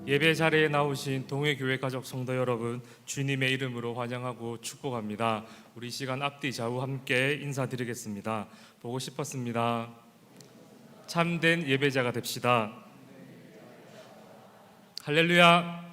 예배 자리에 나오신 동해교회 가족 성도 여러분, 주님의 이름으로 환영하고 축복합니다. 우리 시간 앞뒤 좌우 함께 인사드리겠습니다. 보고 싶었습니다. 참된 예배자가 됩시다. 할렐루야.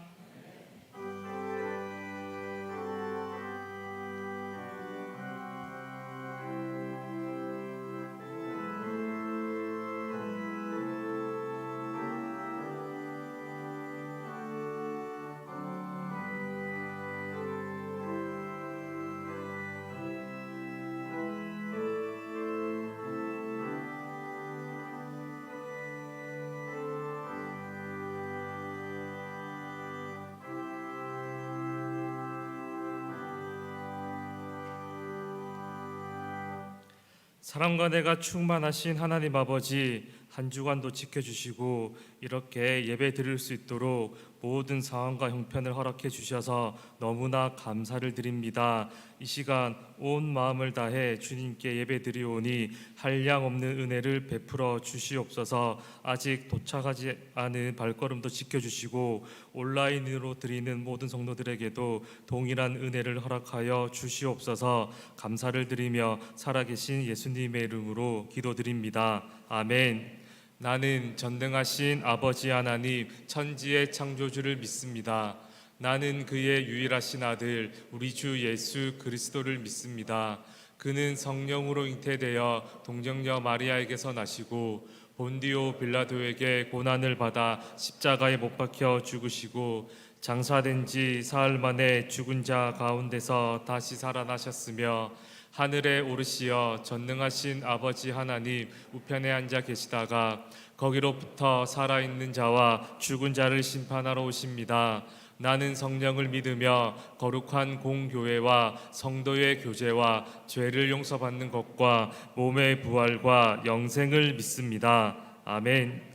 사랑과 내가 충만하신 하나님 아버지, 한 주간도 지켜주시고 이렇게 예배 드릴 수 있도록 모든 상황과 형편을 허락해 주셔서 너무나 감사를 드립니다. 이 시간 온 마음을 다해 주님께 예배 드리오니 한량없는 은혜를 베풀어 주시옵소서. 아직 도착하지 않은 발걸음도 지켜주시고 온라인으로 드리는 모든 성도들에게도 동일한 은혜를 허락하여 주시옵소서. 감사를 드리며 살아계신 예수님의 이름으로 기도드립니다. 아멘. 나는 전능하신 아버지 하나님, 천지의 창조주를 믿습니다. 나는 그의 유일하신 아들 우리 주 예수 그리스도를 믿습니다. 그는 성령으로 잉태되어 동정녀 마리아에게서 나시고 본디오 빌라도에게 고난을 받아 십자가에 못 박혀 죽으시고 장사된 지 사흘 만에 죽은 자 가운데서 다시 살아나셨으며 하늘에 오르시어 전능하신 아버지 하나님 우편에 앉아 계시다가 거기로부터 살아있는 자와 죽은 자를 심판하러 오십니다. 나는 성령을 믿으며 거룩한 공교회와 성도의 교제와 죄를 용서받는 것과 몸의 부활과 영생을 믿습니다. 아멘.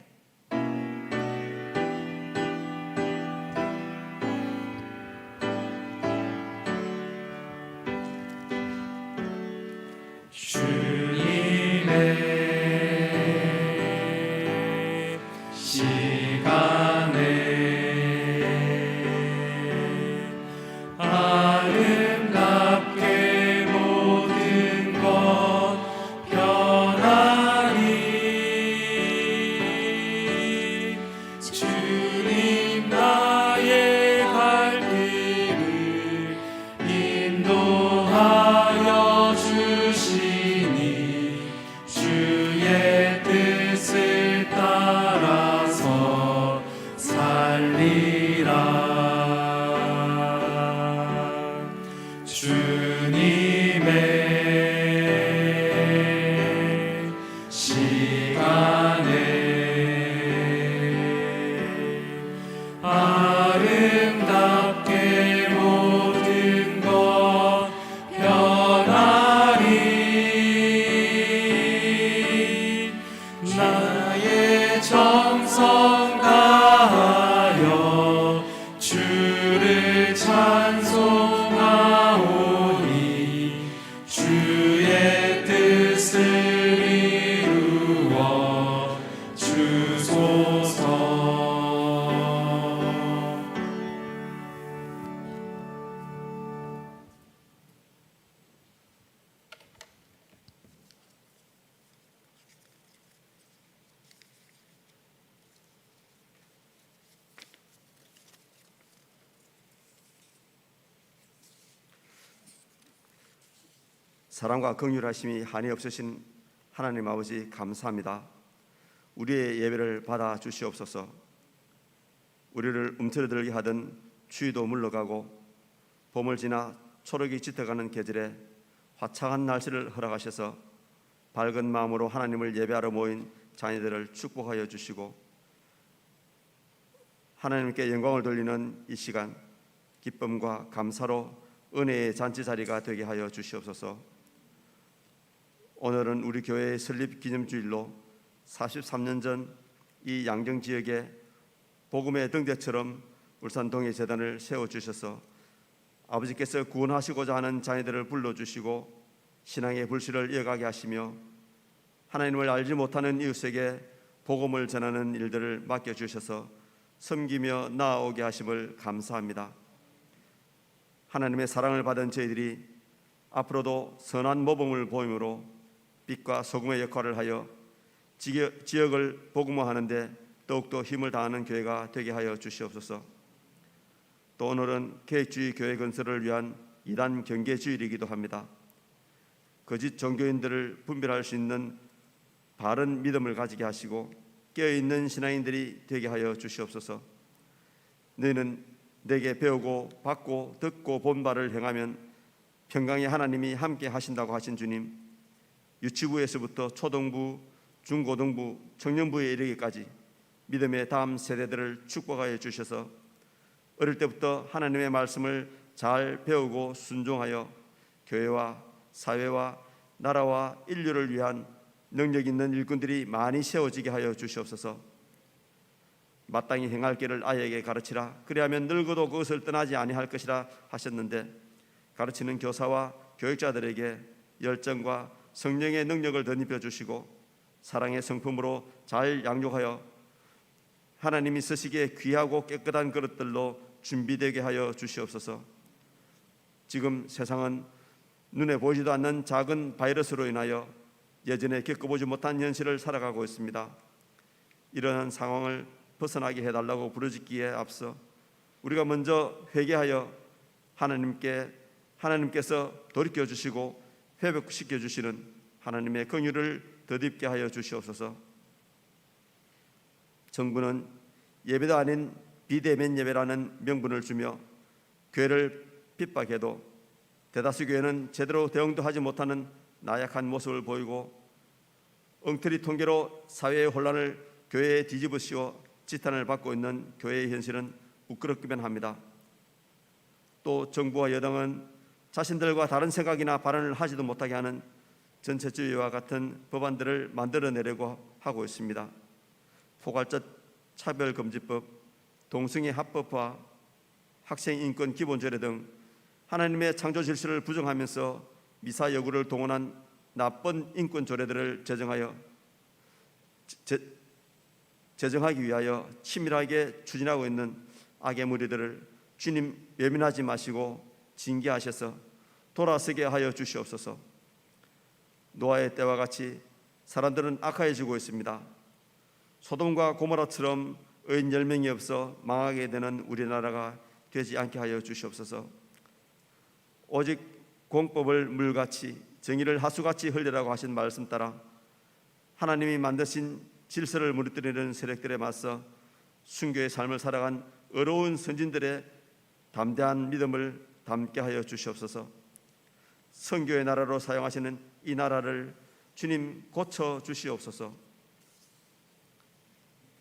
사랑과 긍휼하심이 한이 없으신 하나님 아버지 감사합니다. 우리의 예배를 받아 주시옵소서. 우리를 움츠러들게 하던 추위도 물러가고 봄을 지나 초록이 짙어가는 계절에 화창한 날씨를 허락하셔서 밝은 마음으로 하나님을 예배하러 모인 자녀들을 축복하여 주시고 하나님께 영광을 돌리는 이 시간 기쁨과 감사로 은혜의 잔치 자리가 되게 하여 주시옵소서. 오늘은 우리 교회의 설립 기념주일로 43년 전 이 양정 지역에 복음의 등대처럼 울산 동해재단을 세워주셔서 아버지께서 구원하시고자 하는 자녀들을 불러주시고 신앙의 불씨를 이어가게 하시며 하나님을 알지 못하는 이웃에게 복음을 전하는 일들을 맡겨주셔서 섬기며 나아오게 하심을 감사합니다. 하나님의 사랑을 받은 저희들이 앞으로도 선한 모범을 보임으로 빛과 소금의 역할을 하여 지역을 복음화하는데 더욱더 힘을 다하는 교회가 되게 하여 주시옵소서. 또 오늘은 계획주의 교회 건설을 위한 이단 경계주일이기도 합니다. 거짓 종교인들을 분별할 수 있는 바른 믿음을 가지게 하시고 깨어있는 신앙인들이 되게 하여 주시옵소서. 너희는 내게 배우고 받고 듣고 본 바를 행하면 평강의 하나님이 함께 하신다고 하신 주님, 유치부에서부터 초등부, 중고등부, 청년부에 이르기까지 믿음의 다음 세대들을 축복하여 주셔서 어릴 때부터 하나님의 말씀을 잘 배우고 순종하여 교회와 사회와 나라와 인류를 위한 능력 있는 일꾼들이 많이 세워지게 하여 주시옵소서. 마땅히 행할 길을 아이에게 가르치라. 그리하면 늙어도 그것을 떠나지 아니할 것이라 하셨는데, 가르치는 교사와 교육자들에게 열정과 성령의 능력을 덧입혀 주시고 사랑의 성품으로 잘 양육하여 하나님이 쓰시기에 귀하고 깨끗한 그릇들로 준비되게 하여 주시옵소서. 지금 세상은 눈에 보이지도 않는 작은 바이러스로 인하여 예전에 겪어보지 못한 현실을 살아가고 있습니다. 이러한 상황을 벗어나게 해달라고 부르짖기에 앞서 우리가 먼저 회개하여 하나님께서 돌이켜 주시고 회복시켜 주시는 하나님의 긍휼을 덧입게 하여 주시옵소서. 정부는 예배도 아닌 비대면 예배라는 명분을 주며 교회를 핍박해도 대다수 교회는 제대로 대응도 하지 못하는 나약한 모습을 보이고 엉터리 통계로 사회의 혼란을 교회에 뒤집어 씌워 지탄을 받고 있는 교회의 현실은 부끄럽기만 합니다. 또 정부와 여당은 자신들과 다른 생각이나 발언을 하지도 못하게 하는 전체주의와 같은 법안들을 만들어내려고 하고 있습니다. 포괄적 차별금지법, 동성애 합법화, 학생인권 기본조례 등 하나님의 창조 질서를 부정하면서 미사 여구를 동원한 나쁜 인권 조례들을 제정하기 위하여 치밀하게 추진하고 있는 악의 무리들을 주님 외면하지 마시고 징계하셔서 돌아서게 하여 주시옵소서. 노아의 때와 같이 사람들은 악해지고 있습니다. 소돔과 고모라처럼 의인 10명이 없어 망하게 되는 우리나라가 되지 않게 하여 주시옵소서. 오직 공법을 물같이 정의를 하수같이 흘리라고 하신 말씀 따라 하나님이 만드신 질서를 무너뜨리는 세력들에 맞서 순교의 삶을 살아간 어려운 선진들의 담대한 믿음을 담게 하여 주시옵소서. 선교의 나라로 사용하시는 이 나라를 주님 고쳐 주시옵소서.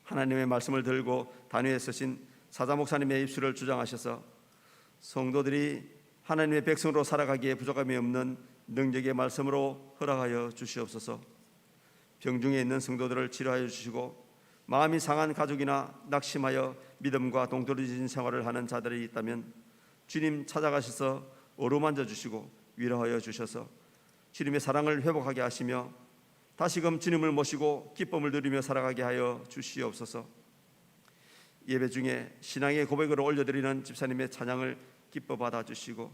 하나님의 말씀을 들고 단위에 서신 사자 목사님의 입술을 주장하셔서 성도들이 하나님의 백성으로 살아가기에 부족함이 없는 능력의 말씀으로 허락하여 주시옵소서. 병중에 있는 성도들을 치료하여 주시고 마음이 상한 가족이나 낙심하여 믿음과 동떨어진 생활을 하는 자들이 있다면 주님 찾아가셔서 어루만져 주시고 위로하여 주셔서 주님의 사랑을 회복하게 하시며 다시금 주님을 모시고 기쁨을 누리며 살아가게 하여 주시옵소서. 예배 중에 신앙의 고백으로 올려드리는 집사님의 찬양을 기뻐 받아주시고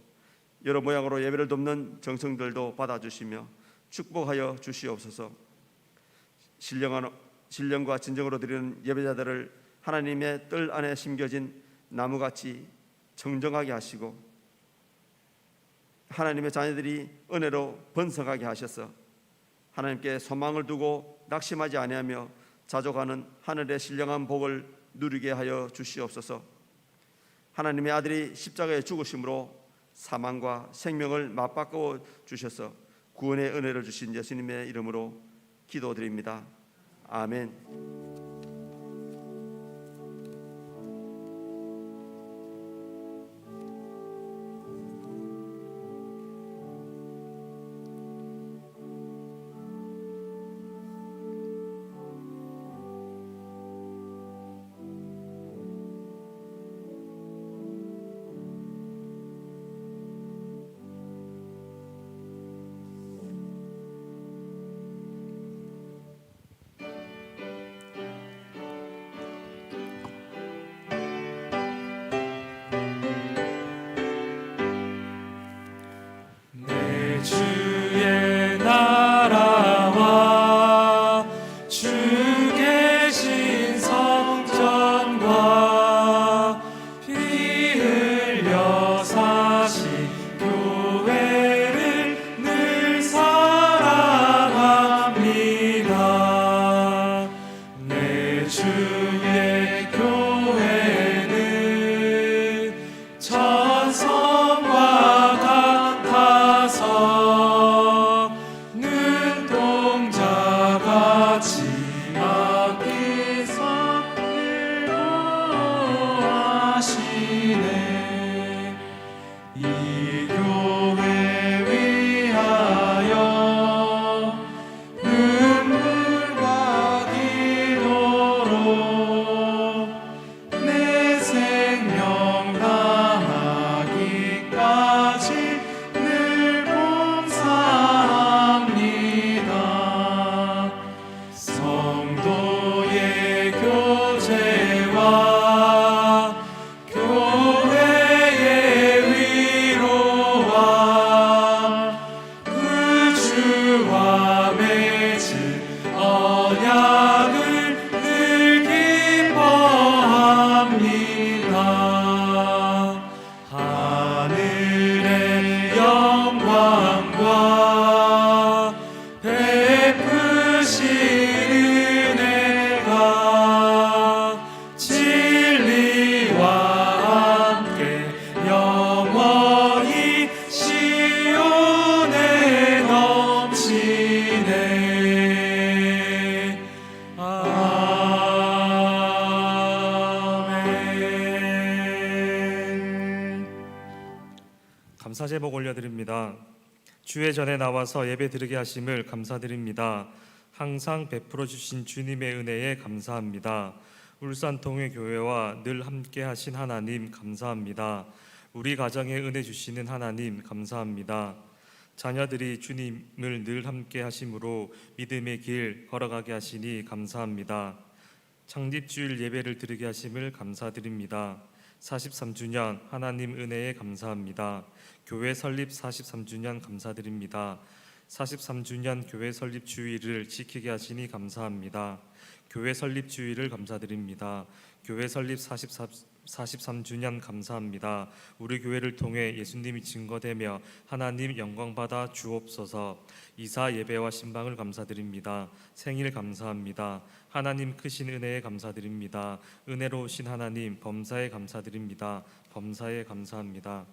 여러 모양으로 예배를 돕는 정성들도 받아주시며 축복하여 주시옵소서. 신령과 진정으로 드리는 예배자들을 하나님의 뜰 안에 심겨진 나무같이 청정하게 하시고 하나님의 자녀들이 은혜로 번성하게 하셔서 하나님께 소망을 두고 낙심하지 아니하며 자족하는 하늘의 신령한 복을 누리게 하여 주시옵소서. 하나님의 아들이 십자가에 죽으심으로 사망과 생명을 맞바꿔 주셔서 구원의 은혜를 주신 예수님의 이름으로 기도드립니다. 아멘. 주의 교회는 천성과 같아서 눈동자같이 아끼 섬기고 하시네. 이 교회 위하여 눈물과 기도로 내 생명 다하기까지 늘 봉사합니다. 성도의 교제와 교회의 위로와 그 주와 맺은 언약을 늘 기뻐합니다. 하늘의 영광과 베푸신 은혜가 진리와 함께 영원히 시온에 넘치네. 아멘. 감사 제목 올려드립니다. 주의 전에 나와서 예배 드리게 하심을 감사드립니다. 항상 베풀어 주신 주님의 은혜에 감사합니다. 울산 통회교회와 늘 함께 하신 하나님 감사합니다. 우리 가정에 은혜 주시는 하나님 감사합니다. 자녀들이 주님을 늘 함께 하심으로 믿음의 길 걸어가게 하시니 감사합니다. 창립주일 예배를 드리게 하심을 감사드립니다. 43주년 하나님 은혜에 감사합니다. 교회 설립 43주년 감사드립니다. 43주년 교회 설립 주일을 지키게 하시니 감사합니다. 교회 설립 주일을 감사드립니다. 교회 설립 43주년 감사합니다. 우리 교회를 통해 예수님이 증거되며 하나님 영광 받아 주옵소서. 이사 예배와 신방을 감사드립니다. 생일 감사합니다. 하나님 크신 은혜에 감사드립니다. 은혜로우신 하나님 범사에 감사드립니다. 범사에 감사합니다.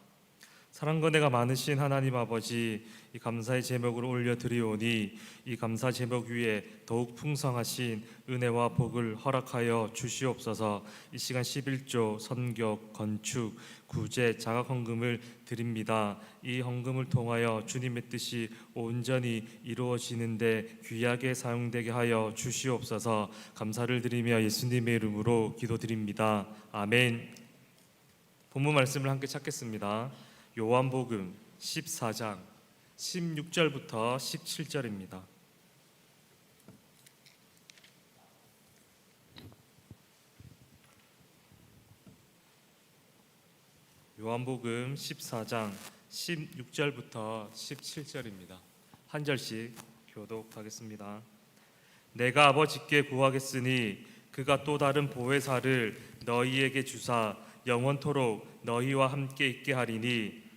사랑과 은혜가 많으신 하나님 아버지, 이 감사의 제목을 올려드리오니 이 감사 제목 위에 더욱 풍성하신 은혜와 복을 허락하여 주시옵소서. 이 시간 11조 선교, 건축, 구제, 자각 헌금을 드립니다. 이 헌금을 통하여 주님의 뜻이 온전히 이루어지는데 귀하게 사용되게 하여 주시옵소서. 감사를 드리며 예수님의 이름으로 기도드립니다. 아멘. 본문 말씀을 함께 찾겠습니다. 요한복음 14장 16절부터 17절입니다. 요한복음 14장 16절부터 17절입니다. 한 절씩 교독하겠습니다. 내가 아버지께 구하겠으니 그가 또 다른 보혜사를 너희에게 주사 영원토록 너희와 함께 있게 하리니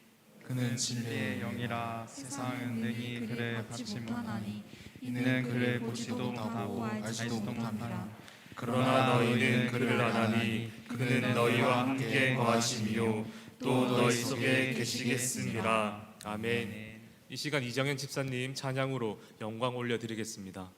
그는 진리의 영이라 세상은 능히 그를 받지 못하니 이는 그를 보지도 못하고 알지도 못함이라. 그러나 너희는 그를 아나니 그는 너희와 함께 거하시며 또 너희 속에 계시겠습니다. 아멘. 이 시간 이정현 집사님 찬양으로 영광 올려드리겠습니다.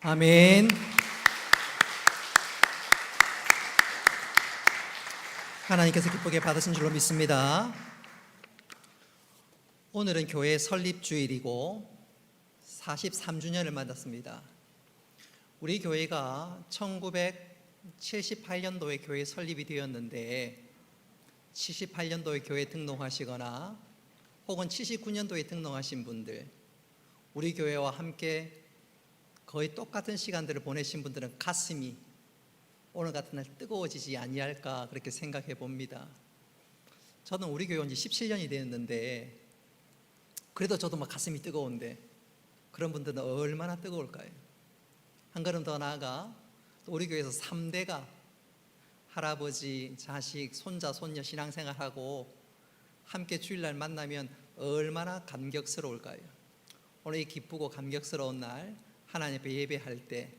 아멘. 하나님께서 기쁘게 받으신 줄로 믿습니다. 오늘은 교회 설립주일이고 43주년을 맞았습니다. 우리 교회가 1978년도에 교회 설립이 되었는데 78년도에 교회 등록하시거나 혹은 79년도에 등록하신 분들, 우리 교회와 함께 거의 똑같은 시간들을 보내신 분들은 가슴이 오늘 같은 날 뜨거워지지 아니할까 그렇게 생각해 봅니다. 저는 우리 교회 온 지 17년이 되었는데 그래도 저도 막 가슴이 뜨거운데 그런 분들은 얼마나 뜨거울까요? 한 걸음 더 나아가 우리 교회에서 3대가 할아버지, 자식, 손자, 손녀 신앙생활하고 함께 주일날 만나면 얼마나 감격스러울까요? 오늘 이 기쁘고 감격스러운 날 하나님 앞에 예배할 때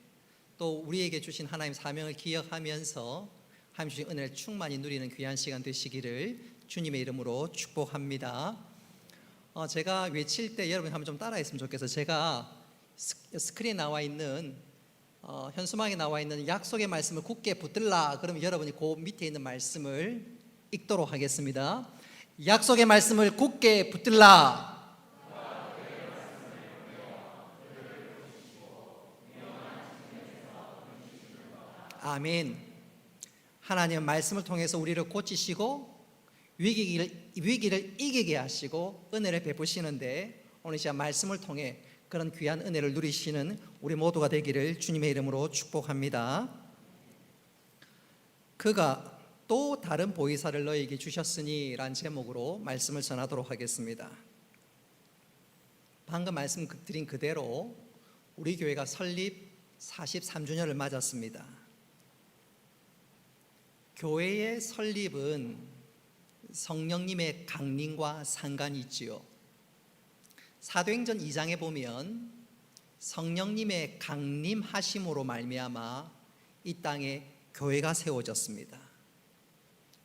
또 우리에게 주신 하나님 사명을 기억하면서 하나님 주신 은혜를 충만히 누리는 귀한 시간 되시기를 주님의 이름으로 축복합니다. 제가 외칠 때 여러분이 한번 좀 따라했으면 좋겠어요. 제가 스크린에 나와 있는 현수막에 나와 있는 약속의 말씀을 굳게 붙들라 그러면 여러분이 그 밑에 있는 말씀을 읽도록 하겠습니다. 약속의 말씀을 굳게 붙들라. 아멘. 하나님은 말씀을 통해서 우리를 고치시고 위기를 이기게 하시고 은혜를 베푸시는데 오늘 시간 말씀을 통해 그런 귀한 은혜를 누리시는 우리 모두가 되기를 주님의 이름으로 축복합니다. 그가 또 다른 보이사를 너에게 주셨으니 라는 제목으로 말씀을 전하도록 하겠습니다. 방금 말씀드린 그대로 우리 교회가 설립 43주년을 맞았습니다. 교회의 설립은 성령님의 강림과 상관이 있지요. 사도행전 2장에 보면 성령님의 강림하심으로 말미암아 이 땅에 교회가 세워졌습니다.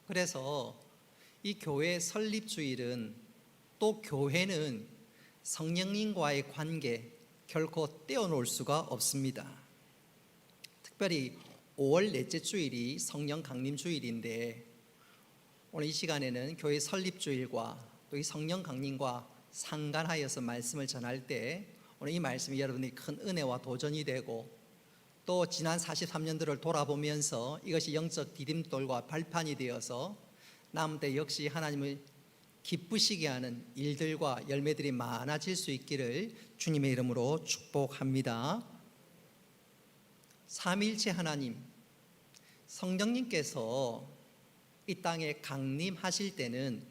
그래서 이 교회 설립주일은 또 교회는 성령님과의 관계 결코 떼어놓을 수가 없습니다. 특별히 5월 넷째 주일이 성령 강림 주일인데 오늘 이 시간에는 교회 설립주일과 또 이 성령 강림과 상관하여서 말씀을 전할 때 오늘 이 말씀이 여러분의 큰 은혜와 도전이 되고 또 지난 43년들을 돌아보면서 이것이 영적 디딤돌과 발판이 되어서 남은 때 역시 하나님을 기쁘시게 하는 일들과 열매들이 많아질 수 있기를 주님의 이름으로 축복합니다. 삼위일체 하나님 성령님께서 이 땅에 강림하실 때는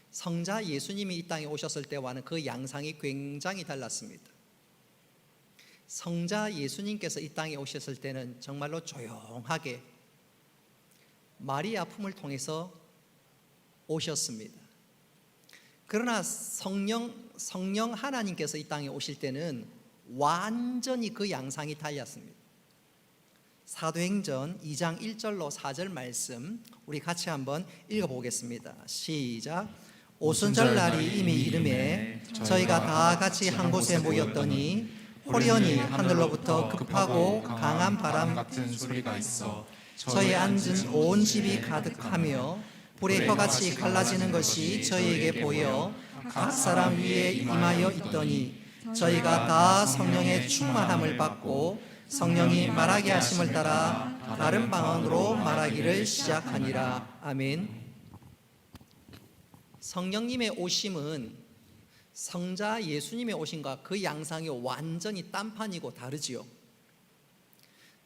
성자 예수님이 이 땅에 오셨을 때와는 그 양상이 굉장히 달랐습니다. 성자 예수님께서 이 땅에 오셨을 때는 정말로 조용하게 마리아 품을 통해서 오셨습니다. 그러나 성령 하나님께서 이 땅에 오실 때는 완전히 그 양상이 달랐습니다. 사도행전 2장 1절로 4절 말씀 우리 같이 한번 읽어보겠습니다. 시작. 오순절 날이 이미 이름에 저희가 다 같이 한 곳에 모였더니 호련히 하늘로부터 급하고 강한 바람 같은 소리가 있어 저희 앉은 온 집이 가득하며 불의 혀같이 갈라지는 것이 저희에게 보여 각 사람 위에 임하여 있더니 저희가 다 성령의 충만함을 받고 성령이 말하게 하심을 따라 다른 방언으로 말하기를 시작하니라. 아멘. 성령님의 오심은 성자 예수님의 오심과 그 양상이 완전히 딴판이고 다르지요.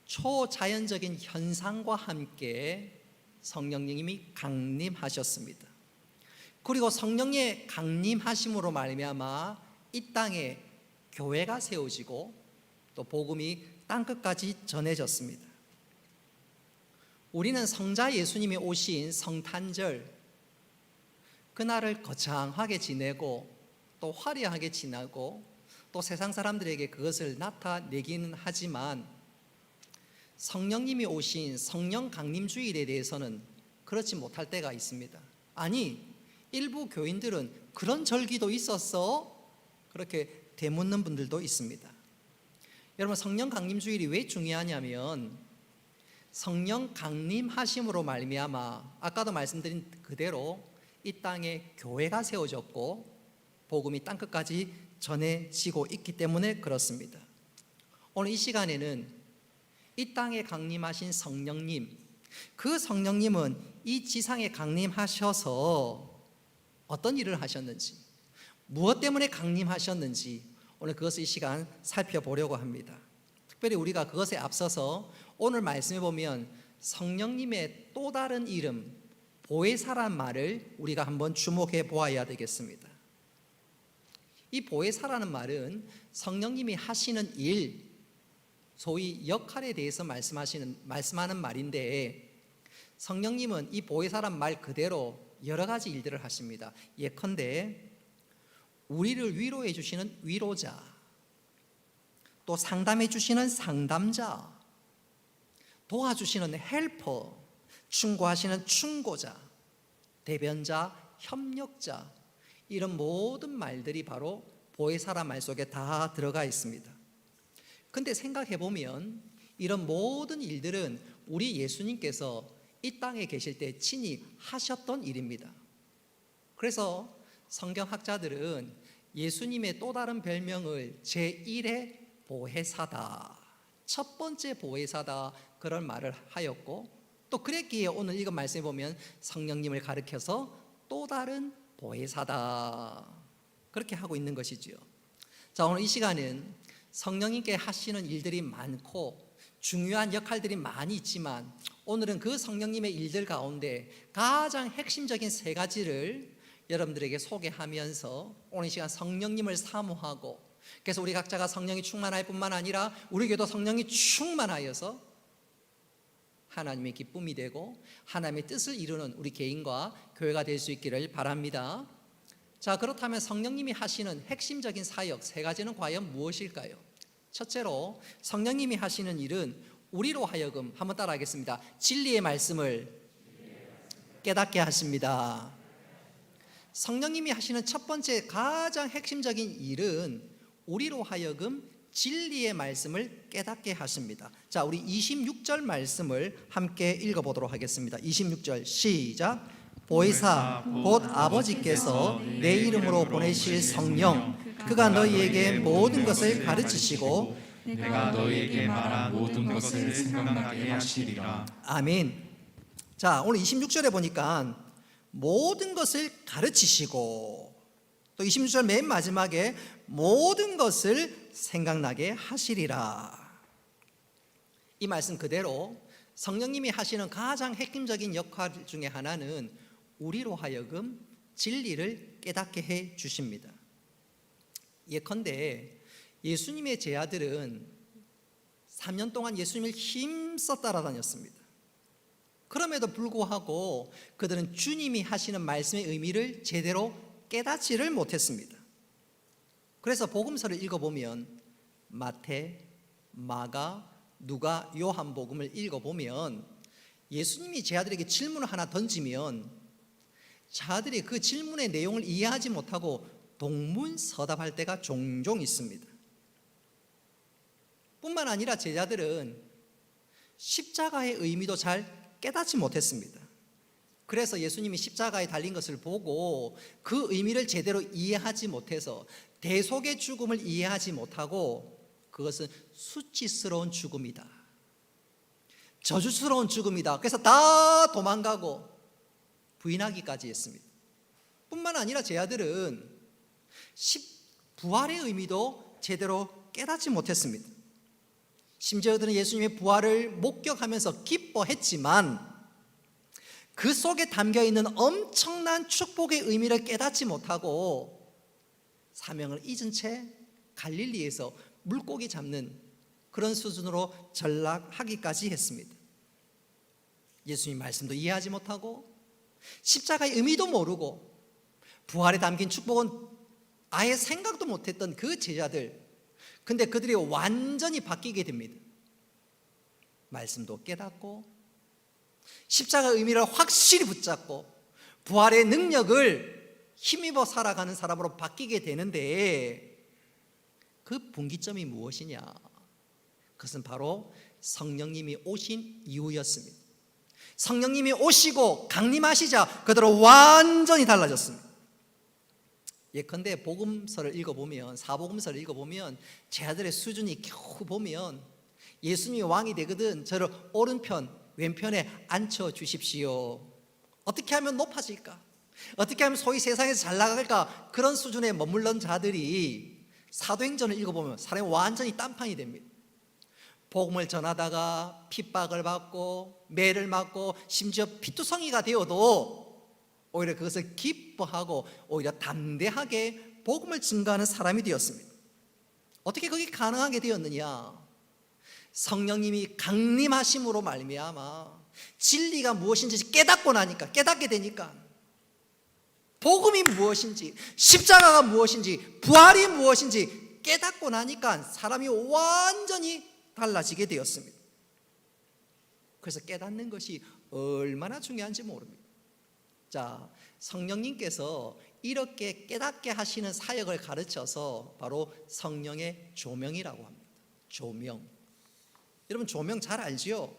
초자연적인 현상과 함께 성령님이 강림하셨습니다. 그리고 성령의 강림하심으로 말미암아 이 땅에 교회가 세워지고 또 복음이 땅끝까지 전해졌습니다. 우리는 성자 예수님이 오신 성탄절 그날을 거창하게 지내고 또 화려하게 지나고 또 세상 사람들에게 그것을 나타내기는 하지만 성령님이 오신 성령 강림 주일에 대해서는 그렇지 못할 때가 있습니다. 아니, 일부 교인들은 그런 절기도 있었어? 그렇게 되묻는 분들도 있습니다. 여러분, 성령 강림 주일이 왜 중요하냐면 성령 강림하심으로 말미암아 아까도 말씀드린 그대로 이 땅에 교회가 세워졌고 복음이 땅끝까지 전해지고 있기 때문에 그렇습니다. 오늘 이 시간에는 이 땅에 강림하신 성령님, 그 성령님은 이 지상에 강림하셔서 어떤 일을 하셨는지, 무엇 때문에 강림하셨는지 오늘 그것을 이 시간 살펴보려고 합니다. 특별히 우리가 그것에 앞서서 오늘 말씀해 보면 성령님의 또 다른 이름 보혜사란 말을 우리가 한번 주목해 보아야 되겠습니다. 이 보혜사라는 말은 성령님이 하시는 일, 소위 역할에 대해서 말씀하는 말인데, 성령님은 이 보혜사란 말 그대로 여러 가지 일들을 하십니다. 예컨대 우리를 위로해 주시는 위로자, 또 상담해 주시는 상담자, 도와주시는 헬퍼, 충고하시는 충고자, 대변자, 협력자, 이런 모든 말들이 바로 보혜사란 말 속에 다 들어가 있습니다. 근데 생각해 보면 이런 모든 일들은 우리 예수님께서 이 땅에 계실 때 친히 하셨던 일입니다. 그래서 성경학자들은 예수님의 또 다른 별명을 제1의 보혜사다, 첫 번째 보혜사다, 그런 말을 하였고, 또 그랬기에 오늘 이거 말씀해 보면 성령님을 가리켜서 또 다른 보혜사다, 그렇게 하고 있는 것이지요. 자, 오늘 이 시간은 성령님께 하시는 일들이 많고 중요한 역할들이 많이 있지만 오늘은 그 성령님의 일들 가운데 가장 핵심적인 세 가지를 여러분들에게 소개하면서 오늘 이 시간 성령님을 사모하고, 그래서 우리 각자가 성령이 충만할 뿐만 아니라 우리 교회도 성령이 충만하여서 하나님의 기쁨이 되고 하나님의 뜻을 이루는 우리 개인과 교회가 될 수 있기를 바랍니다. 자, 그렇다면 성령님이 하시는 핵심적인 사역 세 가지는 과연 무엇일까요? 첫째로 성령님이 하시는 일은 우리로 하여금, 한번 따라하겠습니다. 진리의 말씀을 깨닫게 하십니다. 성령님이 하시는 첫 번째 가장 핵심적인 일은 우리로 하여금 진리의 말씀을 깨닫게 하십니다. 자, 우리 26절 말씀을 함께 읽어보도록 하겠습니다. 26절 시작. 보혜사 곧 아버지께서 내 이름으로 보내실 성령, 그가 너희에게 모든 것을 가르치시고 내가 너희에게 말한 모든 것을 생각나게 하시리라. 아멘. 자, 오늘 26절에 보니까 모든 것을 가르치시고, 또 26절 맨 마지막에 모든 것을 생각나게 하시리라. 이 말씀 그대로 성령님이 하시는 가장 핵심적인 역할 중에 하나는 우리로 하여금 진리를 깨닫게 해 주십니다. 예컨대 예수님의 제자들은 3년 동안 예수님을 힘써 따라다녔습니다. 그럼에도 불구하고 그들은 주님이 하시는 말씀의 의미를 제대로 깨닫지를 못했습니다. 그래서 복음서를 읽어보면 마태, 마가, 누가, 요한복음을 읽어보면 예수님이 제자들에게 질문을 하나 던지면 자들이 그 질문의 내용을 이해하지 못하고 동문서답할 때가 종종 있습니다. 뿐만 아니라 제자들은 십자가의 의미도 잘 깨닫지 못했습니다. 그래서 예수님이 십자가에 달린 것을 보고 그 의미를 제대로 이해하지 못해서 대속의 죽음을 이해하지 못하고 그것은 수치스러운 죽음이다, 저주스러운 죽음이다, 그래서 다 도망가고 부인하기까지 했습니다. 뿐만 아니라 제자들은 부활의 의미도 제대로 깨닫지 못했습니다. 심지어 그들은 예수님의 부활을 목격하면서 기뻐했지만 그 속에 담겨있는 엄청난 축복의 의미를 깨닫지 못하고 사명을 잊은 채 갈릴리에서 물고기 잡는 그런 수준으로 전락하기까지 했습니다. 예수님 말씀도 이해하지 못하고 십자가의 의미도 모르고 부활에 담긴 축복은 아예 생각도 못했던 그 제자들, 근데 그들이 완전히 바뀌게 됩니다. 말씀도 깨닫고 십자가의 의미를 확실히 붙잡고 부활의 능력을 힘입어 살아가는 사람으로 바뀌게 되는데 그 분기점이 무엇이냐? 그것은 바로 성령님이 오신 이유였습니다. 성령님이 오시고 강림하시자 그대로 완전히 달라졌습니다. 예컨대 복음서를 읽어보면, 사복음서를 읽어보면 제 아들의 수준이 겨우 보면 예수님이 왕이 되거든 저를 오른편 왼편에 앉혀주십시오. 어떻게 하면 높아질까? 어떻게 하면 소위 세상에서 잘 나갈까? 그런 수준에 머물던 자들이 사도행전을 읽어보면 사람이 완전히 딴판이 됩니다. 복음을 전하다가 핍박을 받고 매를 맞고 심지어 피투성이가 되어도 오히려 그것을 기뻐하고 오히려 담대하게 복음을 증거하는 사람이 되었습니다. 어떻게 그게 가능하게 되었느냐? 성령님이 강림하심으로 말미암아 진리가 무엇인지 깨닫게 되니까 복음이 무엇인지, 십자가가 무엇인지, 부활이 무엇인지 깨닫고 나니까 사람이 완전히 달라지게 되었습니다. 그래서 깨닫는 것이 얼마나 중요한지 모릅니다. 자, 성령님께서 이렇게 깨닫게 하시는 사역을 가르쳐서 바로 성령의 조명이라고 합니다. 조명. 여러분 조명 잘 알지요?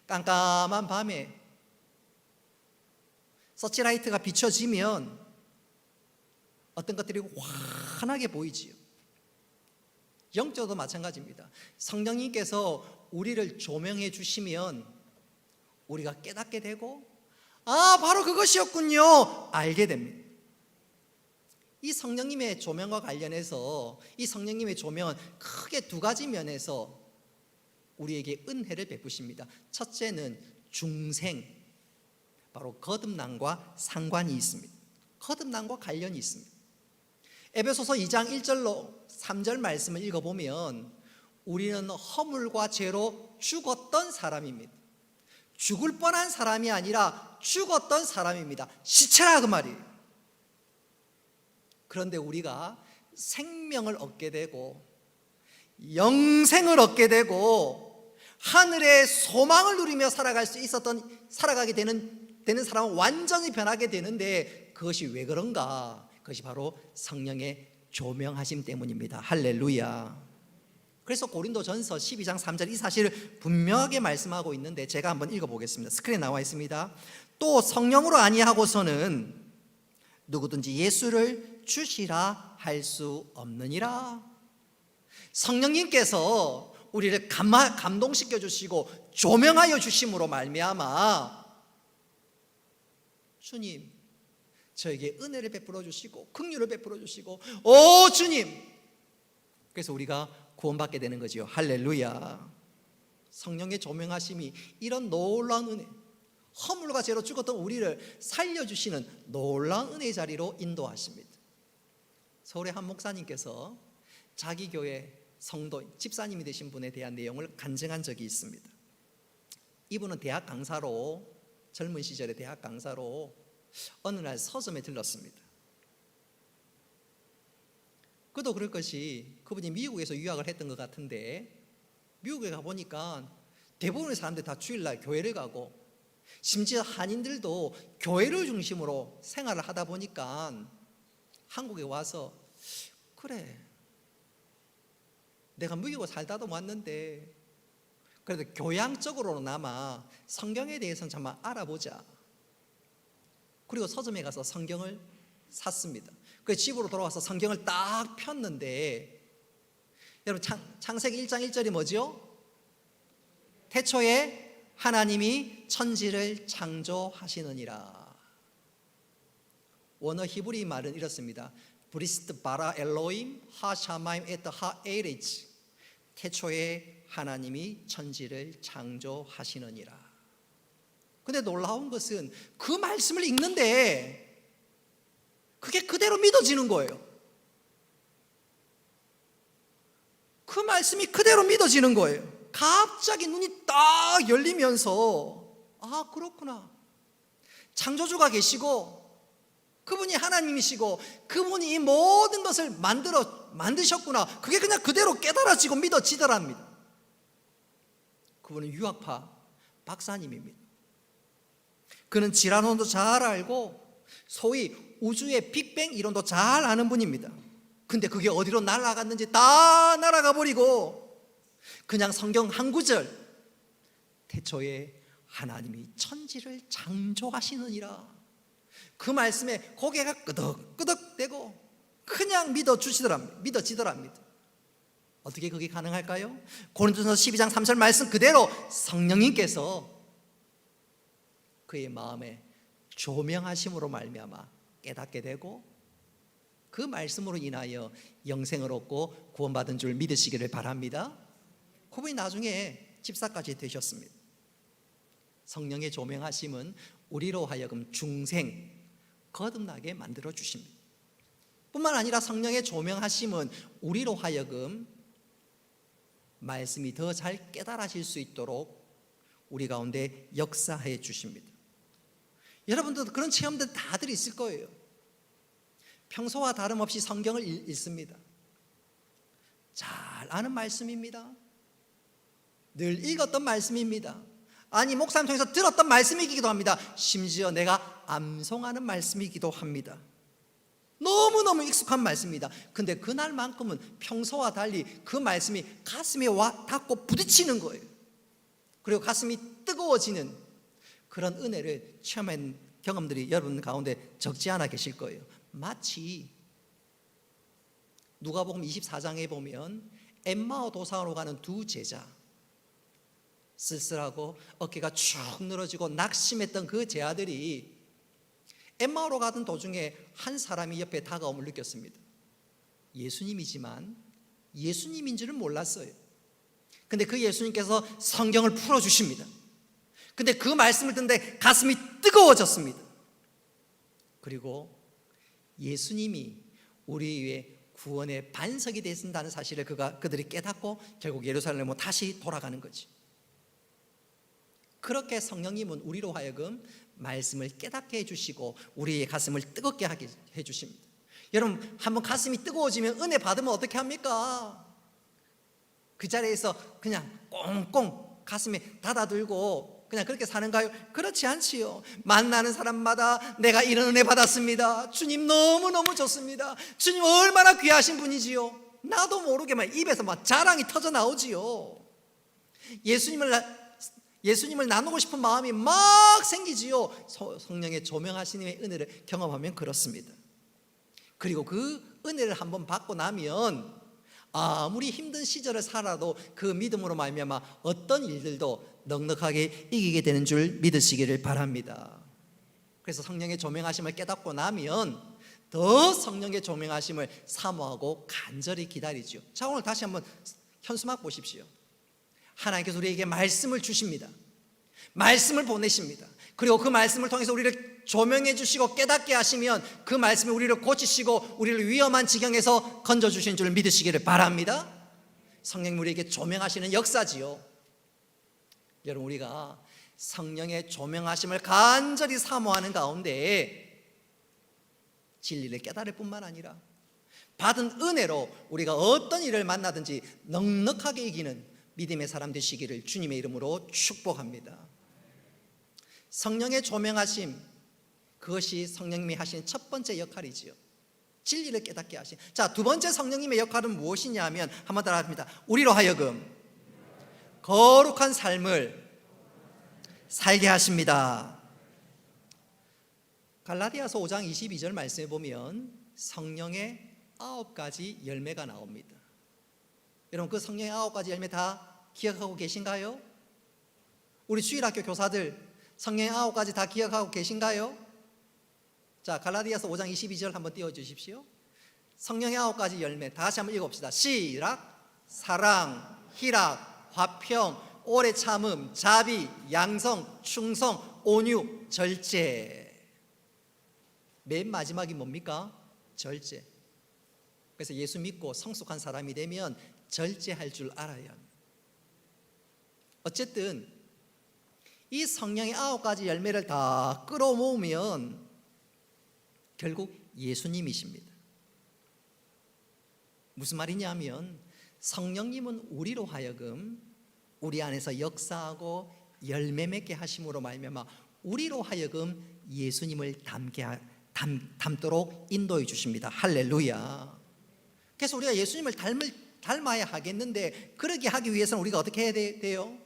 깜깜한 밤에 서치라이트가 비춰지면 어떤 것들이 환하게 보이지요. 영적도 마찬가지입니다. 성령님께서 우리를 조명해 주시면 우리가 깨닫게 되고 바로 그것이었군요 알게 됩니다. 이 성령님의 조명과 관련해서 이 성령님의 조명은 크게 두 가지 면에서 우리에게 은혜를 베푸십니다. 첫째는 중생, 바로 거듭남과 상관이 있습니다. 거듭남과 관련이 있습니다. 에베소서 2장 1절로 3절 말씀을 읽어보면 우리는 허물과 죄로 죽었던 사람입니다. 죽을 뻔한 사람이 아니라 죽었던 사람입니다. 시체라 그 말이에요. 그런데 우리가 생명을 얻게 되고 영생을 얻게 되고 하늘의 소망을 누리며 살아가게 되는 사람은 완전히 변하게 되는데 그것이 왜 그런가? 그것이 바로 성령의 조명하심 때문입니다. 할렐루야. 그래서 고린도전서 12장 3절 이 사실을 분명하게 말씀하고 있는데 제가 한번 읽어보겠습니다. 스크린에 나와 있습니다. 또 성령으로 아니하고서는 누구든지 예수를 주시라 할 수 없느니라. 성령님께서 우리를 감동시켜 주시고 조명하여 주심으로 말미암아 주님 저에게 은혜를 베풀어 주시고 긍휼을 베풀어 주시고 오 주님, 그래서 우리가 구원받게 되는 거지요. 할렐루야. 성령의 조명하심이 이런 놀라운 은혜, 허물과 죄로 죽었던 우리를 살려주시는 놀라운 은혜의 자리로 인도하십니다. 서울의 한 목사님께서 자기 교회 성도인, 집사님이 되신 분에 대한 내용을 간증한 적이 있습니다. 이분은 대학 강사로, 젊은 시절에 대학 강사로 어느 날 서점에 들렀습니다. 그도 그럴 것이 그분이 미국에서 유학을 했던 것 같은데 미국에 가보니까 대부분의 사람들이 다 주일날 교회를 가고 심지어 한인들도 교회를 중심으로 생활을 하다 보니까 한국에 와서 그래 내가 미국에 살다도 왔는데 그래도 교양적으로나마 성경에 대해서는 정말 알아보자. 그리고 서점에 가서 성경을 샀습니다. 그 집으로 돌아와서 성경을 딱 폈는데 여러분 창세기 1장 1절이 뭐죠? 태초에 하나님이 천지를 창조하시느니라. 원어 히브리 말은 이렇습니다. 브리스트 바라 엘로임 하샤마임 에트 하에리치. 태초에 하나님이 천지를 창조하시느니라. 근데 놀라운 것은 그 말씀을 읽는데 그게 그대로 믿어지는 거예요. 그 말씀이 그대로 믿어지는 거예요. 갑자기 눈이 딱 열리면서 아 그렇구나. 창조주가 계시고 그분이 하나님이시고 그분이 이 모든 것을 만드셨구나. 그게 그냥 그대로 깨달아지고 믿어지더랍니다. 그분은 유학파 박사님입니다. 그는 질환론도 잘 알고 소위 우주의 빅뱅 이론도 잘 아는 분입니다. 근데 그게 어디로 날아갔는지 다 날아가 버리고 그냥 성경 한 구절, 태초에 하나님이 천지를 창조하시느니라, 그 말씀에 고개가 끄덕끄덕대고 그냥 믿어지더랍니다. 어떻게 그게 가능할까요? 고린도전서 12장 3절 말씀 그대로 성령님께서 그의 마음에 조명하심으로 말미암아 깨닫게 되고 그 말씀으로 인하여 영생을 얻고 구원받은 줄 믿으시기를 바랍니다. 그분이 나중에 집사까지 되셨습니다. 성령의 조명하심은 우리로 하여금 중생, 거듭나게 만들어 주십니다. 뿐만 아니라 성령의 조명하심은 우리로 하여금 말씀이 더 잘 깨달아질 수 있도록 우리 가운데 역사해 주십니다. 여러분들도 그런 체험들 다들 있을 거예요. 평소와 다름없이 성경을 읽습니다. 잘 아는 말씀입니다. 늘 읽었던 말씀입니다. 아니, 목사님 통해서 들었던 말씀이기도 합니다. 심지어 내가 암송하는 말씀이기도 합니다. 너무너무 익숙한 말씀입니다. 근데 그날만큼은 평소와 달리 그 말씀이 가슴에 와 닿고 부딪히는 거예요. 그리고 가슴이 뜨거워지는 그런 은혜를 체험한 경험들이 여러분 가운데 적지 않아 계실 거예요. 마치 누가복음 24장에 보면 엠마오 도상으로 가는 두 제자, 쓸쓸하고 어깨가 축 늘어지고 낙심했던 그 제자들이 엠마오로 가던 도중에 한 사람이 옆에 다가옴을 느꼈습니다. 예수님이지만 예수님인 줄은 몰랐어요. 근데 그 예수님께서 성경을 풀어주십니다. 근데 그 말씀을 듣는데 가슴이 뜨거워졌습니다. 그리고 예수님이 우리 위해 구원의 반석이 되신다는 사실을 그들이 깨닫고 결국 예루살렘으로 다시 돌아가는 거지. 그렇게 성령님은 우리로 하여금 말씀을 깨닫게 해주시고 우리의 가슴을 뜨겁게 하게 해주십니다. 여러분, 한번 가슴이 뜨거워지면 은혜 받으면 어떻게 합니까? 그 자리에서 그냥 꽁꽁 가슴에 닫아들고 그냥 그렇게 사는가요? 그렇지 않지요. 만나는 사람마다 내가 이런 은혜 받았습니다. 주님 너무너무 좋습니다. 주님 얼마나 귀하신 분이지요. 나도 모르게 막 입에서 막 자랑이 터져 나오지요. 예수님을 나누고 싶은 마음이 막 생기지요. 성령의 조명하시는 은혜를 경험하면 그렇습니다. 그리고 그 은혜를 한번 받고 나면 아무리 힘든 시절을 살아도 그 믿음으로 말미암아 어떤 일들도 넉넉하게 이기게 되는 줄 믿으시기를 바랍니다. 그래서 성령의 조명하심을 깨닫고 나면 더 성령의 조명하심을 사모하고 간절히 기다리죠. 자, 오늘 다시 한번 현수막 보십시오. 하나님께서 우리에게 말씀을 주십니다. 말씀을 보내십니다. 그리고 그 말씀을 통해서 우리를 조명해 주시고 깨닫게 하시면 그 말씀이 우리를 고치시고 우리를 위험한 지경에서 건져주신 줄 믿으시기를 바랍니다. 성령님 우리에게 조명하시는 역사지요. 여러분, 우리가 성령의 조명하심을 간절히 사모하는 가운데 진리를 깨달을 뿐만 아니라 받은 은혜로 우리가 어떤 일을 만나든지 넉넉하게 이기는 믿음의 사람 되시기를 주님의 이름으로 축복합니다. 성령의 조명하심, 그것이 성령님이 하시는 첫 번째 역할이지요. 진리를 깨닫게 하신. 자, 두 번째 성령님의 역할은 무엇이냐 하면 한번 따라합니다. 우리로 하여금 거룩한 삶을 살게 하십니다. 갈라디아서 5장 22절 말씀에 보면 성령의 9가지 열매가 나옵니다. 여러분, 그 성령의 9가지 열매 다 기억하고 계신가요? 우리 주일학교 교사들 성령의 9가지 다 기억하고 계신가요? 자, 갈라디아서 5장 22절 한번 띄워주십시오. 성령의 9가지 열매 다시 한번 읽어봅시다. 시작. 사랑, 희락, 화평, 오래 참음, 자비, 양성, 충성, 온유, 절제. 맨 마지막이 뭡니까? 절제. 그래서 예수 믿고 성숙한 사람이 되면 절제할 줄 알아야 합니다. 어쨌든 이 성령의 9가지 열매를 다 끌어모으면 결국 예수님이십니다. 무슨 말이냐면 성령님은 우리로 하여금 우리 안에서 역사하고 열매 맺게 하심으로 말미암아 우리로 하여금 예수님을 담도록 인도해 주십니다. 할렐루야. 그래서 우리가 예수님을 닮아야 하겠는데 그러게 하기 위해서는 우리가 어떻게 해야 돼요?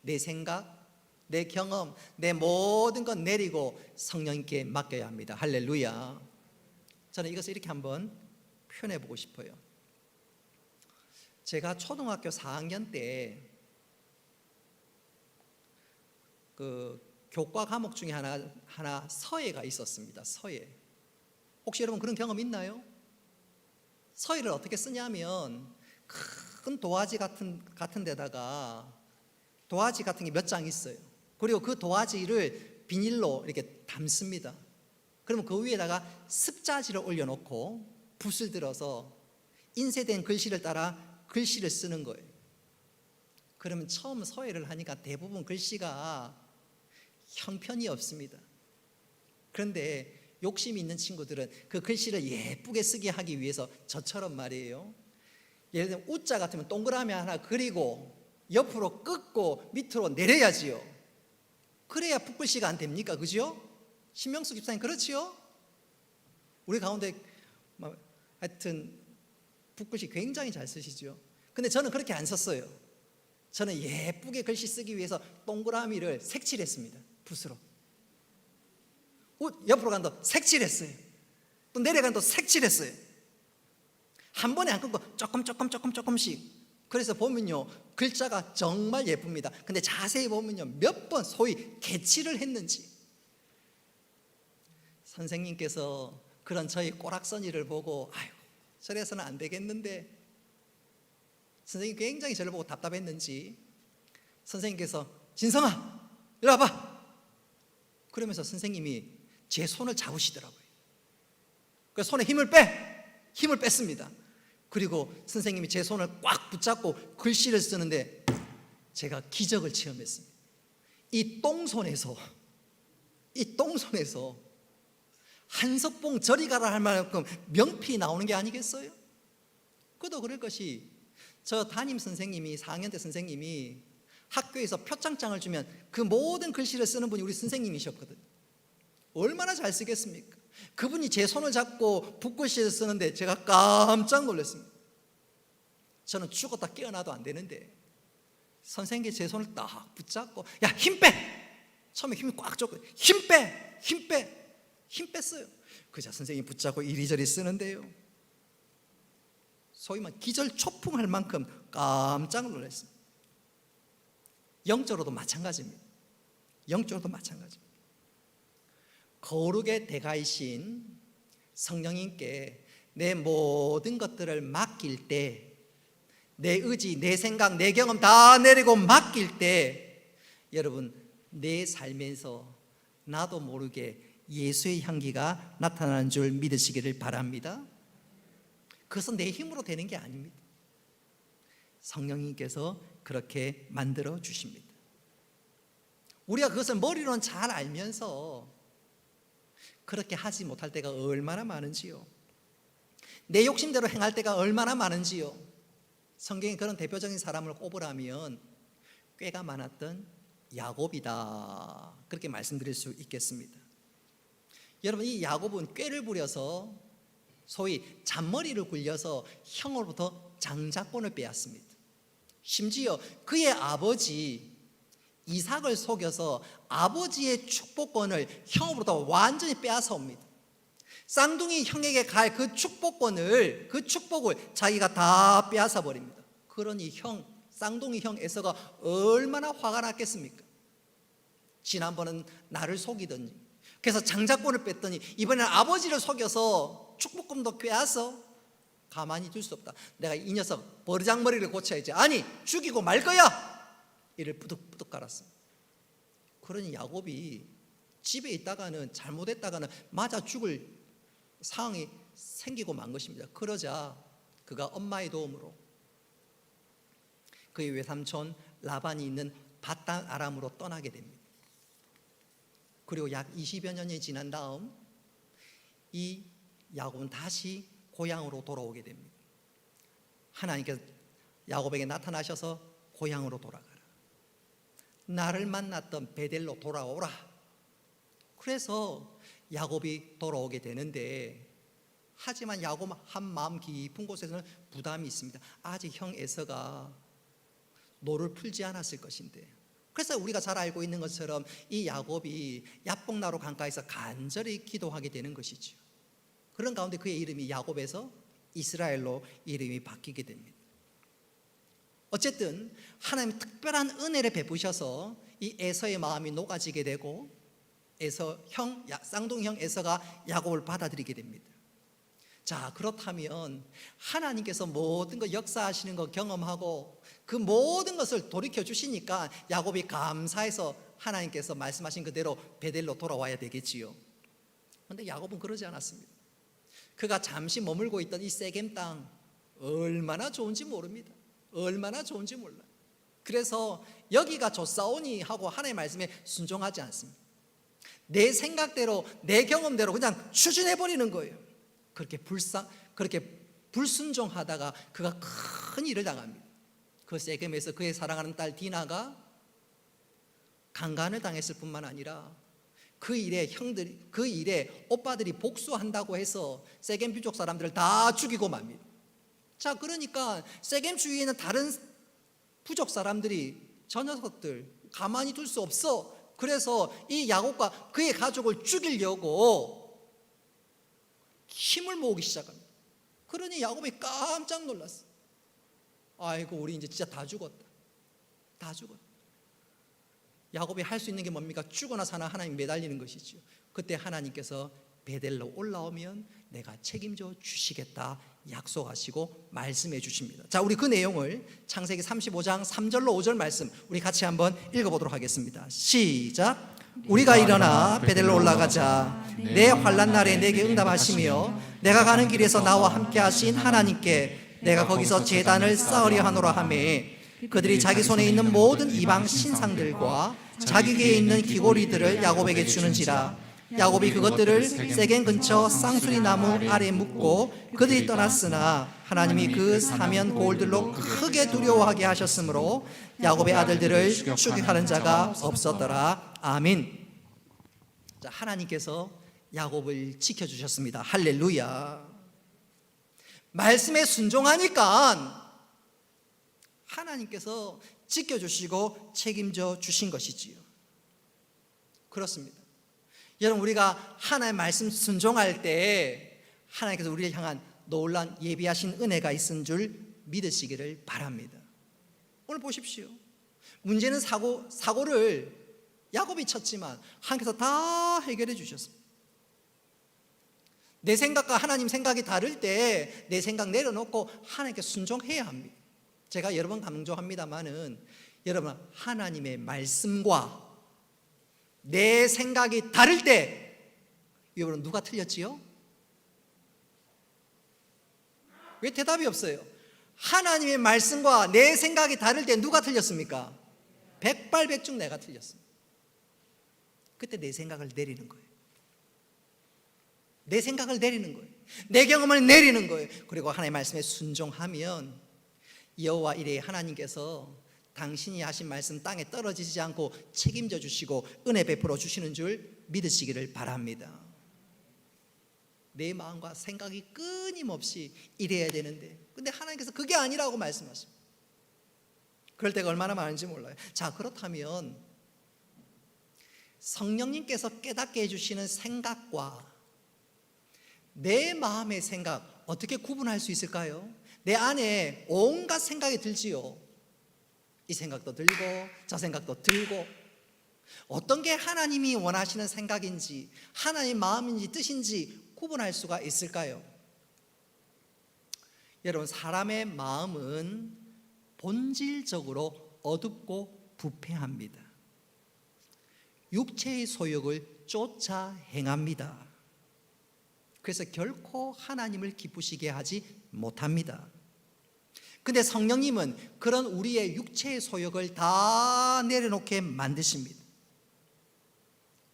내 생각, 내 경험, 내 모든 것 내리고 성령님께 맡겨야 합니다. 할렐루야. 저는 이것을 이렇게 한번 표현해 보고 싶어요. 제가 초등학교 4학년 때 그 교과 과목 중에 하나 서예가 있었습니다. 서예. 혹시 여러분 그런 경험 있나요? 서예를 어떻게 쓰냐면 큰 도화지 같은 데다가 도화지 같은 게 몇 장 있어요. 그리고 그 도화지를 비닐로 이렇게 담습니다. 그러면 그 위에다가 습자지를 올려놓고 붓을 들어서 인쇄된 글씨를 따라 글씨를 쓰는 거예요. 그러면 처음 서예를 하니까 대부분 글씨가 형편이 없습니다. 그런데 욕심이 있는 친구들은 그 글씨를 예쁘게 쓰게 하기 위해서 저처럼 말이에요. 예를 들면 우자 같으면 동그라미 하나 그리고 옆으로 긋고 밑으로 내려야지요. 그래야 붓글씨가 안 됩니까? 그죠? 신명수 집사님 그렇지요? 우리 가운데 하여튼 붓글씨 굉장히 잘 쓰시죠. 근데 저는 그렇게 안 썼어요. 저는 예쁘게 글씨 쓰기 위해서 동그라미를 색칠했습니다. 붓으로. 옆으로 간다 색칠했어요. 또 내려간다 색칠했어요. 한 번에 안 끊고 조금씩. 그래서 보면요 글자가 정말 예쁩니다. 근데 자세히 보면요 몇 번 소위 개칠을 했는지. 선생님께서 그런 저희 꼬락서니를 보고 아유 저래서는 안 되겠는데 선생님 굉장히 저를 보고 답답했는지 선생님께서 진성아 이리 와봐 그러면서 선생님이 제 손을 잡으시더라고요. 그래서 손에 힘을 뺐습니다. 그리고 선생님이 제 손을 꽉 붙잡고 글씨를 쓰는데 제가 기적을 체험했습니다. 이 똥손에서 한석봉 저리 가라 할 만큼 명필이 나오는 게 아니겠어요? 그도 그럴 것이 저 담임 선생님이 4학년 때 선생님이 학교에서 표창장을 주면 그 모든 글씨를 쓰는 분이 우리 선생님이셨거든요. 얼마나 잘 쓰겠습니까? 그분이 제 손을 잡고 붓글씨를 쓰는데 제가 깜짝 놀랐습니다. 저는 죽었다 깨어나도 안 되는데 선생님이 제 손을 딱 붙잡고 야 힘 빼! 처음에 힘이 꽉 줬고 힘 뺐어요. 그자 선생님이 붙잡고 이리저리 쓰는데요 소위 말 기절초풍할 만큼 깜짝 놀랐습니다. 영적으로도 마찬가지입니다. 거룩의 대가이신 성령님께 내 모든 것들을 맡길 때 내 의지, 내 생각, 내 경험 다 내리고 맡길 때 여러분 내 삶에서 나도 모르게 예수의 향기가 나타나는 줄 믿으시기를 바랍니다. 그것은 내 힘으로 되는 게 아닙니다. 성령님께서 그렇게 만들어 주십니다. 우리가 그것을 머리로는 잘 알면서 그렇게 하지 못할 때가 얼마나 많은지요. 내 욕심대로 행할 때가 얼마나 많은지요. 성경에 그런 대표적인 사람을 꼽으라면 꾀가 많았던 야곱이다 그렇게 말씀드릴 수 있겠습니다. 여러분 이 야곱은 꾀를 부려서 소위 잔머리를 굴려서 형으로부터 장자권을 빼앗습니다. 심지어 그의 아버지 이삭을 속여서 아버지의 축복권을 형으로부터 완전히 빼앗아 옵니다. 쌍둥이 형에게 갈 그 축복권을 그 축복을 자기가 다 빼앗아 버립니다. 그러니 쌍둥이 형 에서가 얼마나 화가 났겠습니까? 지난번은 나를 속이더니 그래서 장자권을 뺐더니 이번에는 아버지를 속여서 축복금도 빼앗어 가만히 둘 수 없다. 내가 이 녀석 버르장머리를 고쳐야지. 아니 죽이고 말 거야. 이를 부득부득 갈았습니다. 그러니 야곱이 집에 있다가는 잘못했다가는 맞아 죽을 상황이 생기고 만 것입니다. 그러자 그가 엄마의 도움으로 그의 외삼촌 라반이 있는 밧단 아람으로 떠나게 됩니다. 그리고 약 20여 년이 지난 다음 이 야곱은 다시 고향으로 돌아오게 됩니다. 하나님께서 야곱에게 나타나셔서 고향으로 돌아가라. 나를 만났던 베델로 돌아오라. 그래서 야곱이 돌아오게 되는데 하지만 야곱 한 마음 깊은 곳에서는 부담이 있습니다. 아직 형 에서가 노를 풀지 않았을 것인데, 그래서 우리가 잘 알고 있는 것처럼 이 야곱이 야복나루 강가에서 간절히 기도하게 되는 것이죠. 그런 가운데 그의 이름이 야곱에서 이스라엘로 이름이 바뀌게 됩니다. 어쨌든 하나님 특별한 은혜를 베푸셔서 이 에서의 마음이 녹아지게 되고 쌍둥이형 에서가 야곱을 받아들이게 됩니다. 자, 그렇다면 하나님께서 모든 것 역사하시는 거 경험하고 그 모든 것을 돌이켜 주시니까 야곱이 감사해서 하나님께서 말씀하신 그대로 베델로 돌아와야 되겠지요. 그런데 야곱은 그러지 않았습니다. 그가 잠시 머물고 있던 이 세겜 땅 얼마나 좋은지 모릅니다. 얼마나 좋은지 몰라요. 그래서 여기가 좋사오니 하고 하나님의 말씀에 순종하지 않습니다. 내 생각대로 내 경험대로 그냥 추진해버리는 거예요. 그렇게 불순종하다가 그가 큰 일을 당합니다. 그 세겜에서 그의 사랑하는 딸 디나가 강간을 당했을 뿐만 아니라 그 일에 오빠들이 복수한다고 해서 세겜 부족 사람들을 다 죽이고 맙니다. 자, 그러니까 세겜 주위에 있는 다른 부족 사람들이 저 녀석들 가만히 둘 수 없어. 그래서 이 야곱과 그의 가족을 죽이려고 힘을 모으기 시작합니다. 그러니 야곱이 깜짝 놀랐어. 아이고, 우리 이제 진짜 다 죽었다. 다 죽었다. 야곱이 할 수 있는 게 뭡니까? 죽거나 사나 하나님 매달리는 것이죠. 그때 하나님께서 베델로 올라오면 내가 책임져 주시겠다 약속하시고 말씀해 주십니다. 자, 우리 그 내용을 창세기 35장 3절로 5절 말씀 우리 같이 한번 읽어보도록 하겠습니다. 시작. 우리가 일어나 베델로 올라가자. 내 환난 날에 내게 응답하시며 내가 가는 길에서 나와 함께 하신 하나님께 내가 거기서 제단을 쌓으려 하노라 하매 그들이 자기 손에 있는 모든 이방 신상들과 자기에게 있는 기고리들을 야곱에게 주는지라. 야곱이 그것들을 세겜 근처 쌍수리 나무 아래 묻고 그들이 떠났으나 하나님이 그 사면 고울들로 크게 두려워하게 하셨으므로 야곱의 아들들을 추격하는 자가 없었더라. 아멘. 자, 하나님께서 야곱을 지켜주셨습니다. 할렐루야. 말씀에 순종하니까 하나님께서 지켜주시고 책임져 주신 것이지요. 그렇습니다. 여러분, 우리가 하나님의 말씀 순종할 때 하나님께서 우리를 향한 놀라운 예비하신 은혜가 있은 줄 믿으시기를 바랍니다. 오늘 보십시오. 문제는 사고를 야곱이 쳤지만 하나님께서 다 해결해 주셨습니다. 내 생각과 하나님 생각이 다를 때 내 생각 내려놓고 하나님께 순종해야 합니다. 제가 여러 번 강조합니다마는 여러분, 하나님의 말씀과 내 생각이 다를 때 여러분 누가 틀렸지요? 왜 대답이 없어요? 하나님의 말씀과 내 생각이 다를 때 누가 틀렸습니까? 백발백중 내가 틀렸습니다. 그때 내 생각을 내리는 거예요. 내 생각을 내리는 거예요. 내 경험을 내리는 거예요. 그리고 하나님의 말씀에 순종하면 여호와 이레 하나님께서 당신이 하신 말씀 땅에 떨어지지 않고 책임져 주시고 은혜 베풀어 주시는 줄 믿으시기를 바랍니다. 내 마음과 생각이 끊임없이 이래야 되는데 근데 하나님께서 그게 아니라고 말씀하십니다. 그럴 때가 얼마나 많은지 몰라요. 자, 그렇다면 성령님께서 깨닫게 해주시는 생각과 내 마음의 생각 어떻게 구분할 수 있을까요? 내 안에 온갖 생각이 들지요. 이 생각도 들고 저 생각도 들고 어떤 게 하나님이 원하시는 생각인지 하나님의 마음인지 뜻인지 구분할 수가 있을까요? 여러분, 사람의 마음은 본질적으로 어둡고 부패합니다. 육체의 소욕을 쫓아 행합니다. 그래서 결코 하나님을 기쁘시게 하지 못합니다. 근데 성령님은 그런 우리의 육체의 소욕을 다 내려놓게 만드십니다.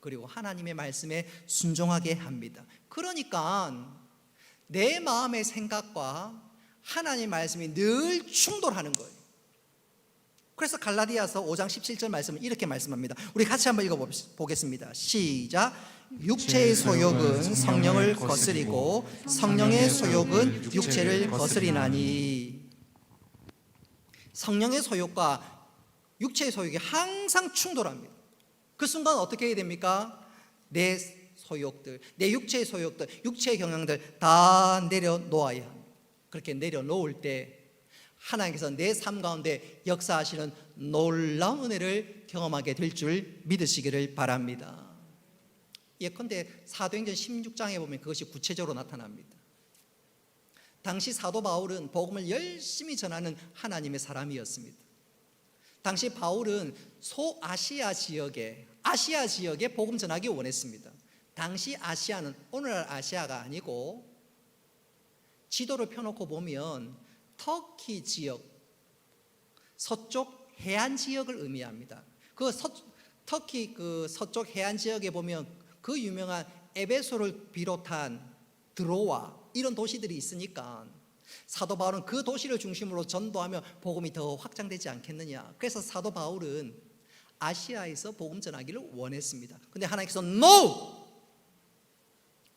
그리고 하나님의 말씀에 순종하게 합니다. 그러니까 내 마음의 생각과 하나님의 말씀이 늘 충돌하는 거예요. 그래서 갈라디아서 5장 17절 말씀은 이렇게 말씀합니다. 우리 같이 한번 읽어보겠습니다. 시작. 육체의 소욕은 성령을 거스리고 성령의 소욕은 육체를 거스리나니. 성령의 소욕과 육체의 소욕이 항상 충돌합니다. 그 순간 어떻게 해야 됩니까? 내 소욕들, 내 육체의 소욕들, 육체의 경향들 다 내려놓아야 합니다. 그렇게 내려놓을 때 하나님께서 내 삶 가운데 역사하시는 놀라운 은혜를 경험하게 될 줄 믿으시기를 바랍니다. 예컨대 사도행전 16장에 보면 그것이 구체적으로 나타납니다. 당시 사도 바울은 복음을 열심히 전하는 하나님의 사람이었습니다. 당시 바울은 소아시아 지역에 복음 전하기 원했습니다. 당시 아시아는 오늘날 아시아가 아니고 지도를 펴놓고 보면 터키 지역, 서쪽 해안 지역을 의미합니다. 터키 그 서쪽 해안 지역에 보면 그 유명한 에베소를 비롯한 드로아 이런 도시들이 있으니까 사도 바울은 그 도시를 중심으로 전도하며 복음이 더 확장되지 않겠느냐. 그래서 사도 바울은 아시아에서 복음 전하기를 원했습니다. 근데 하나님께서 NO!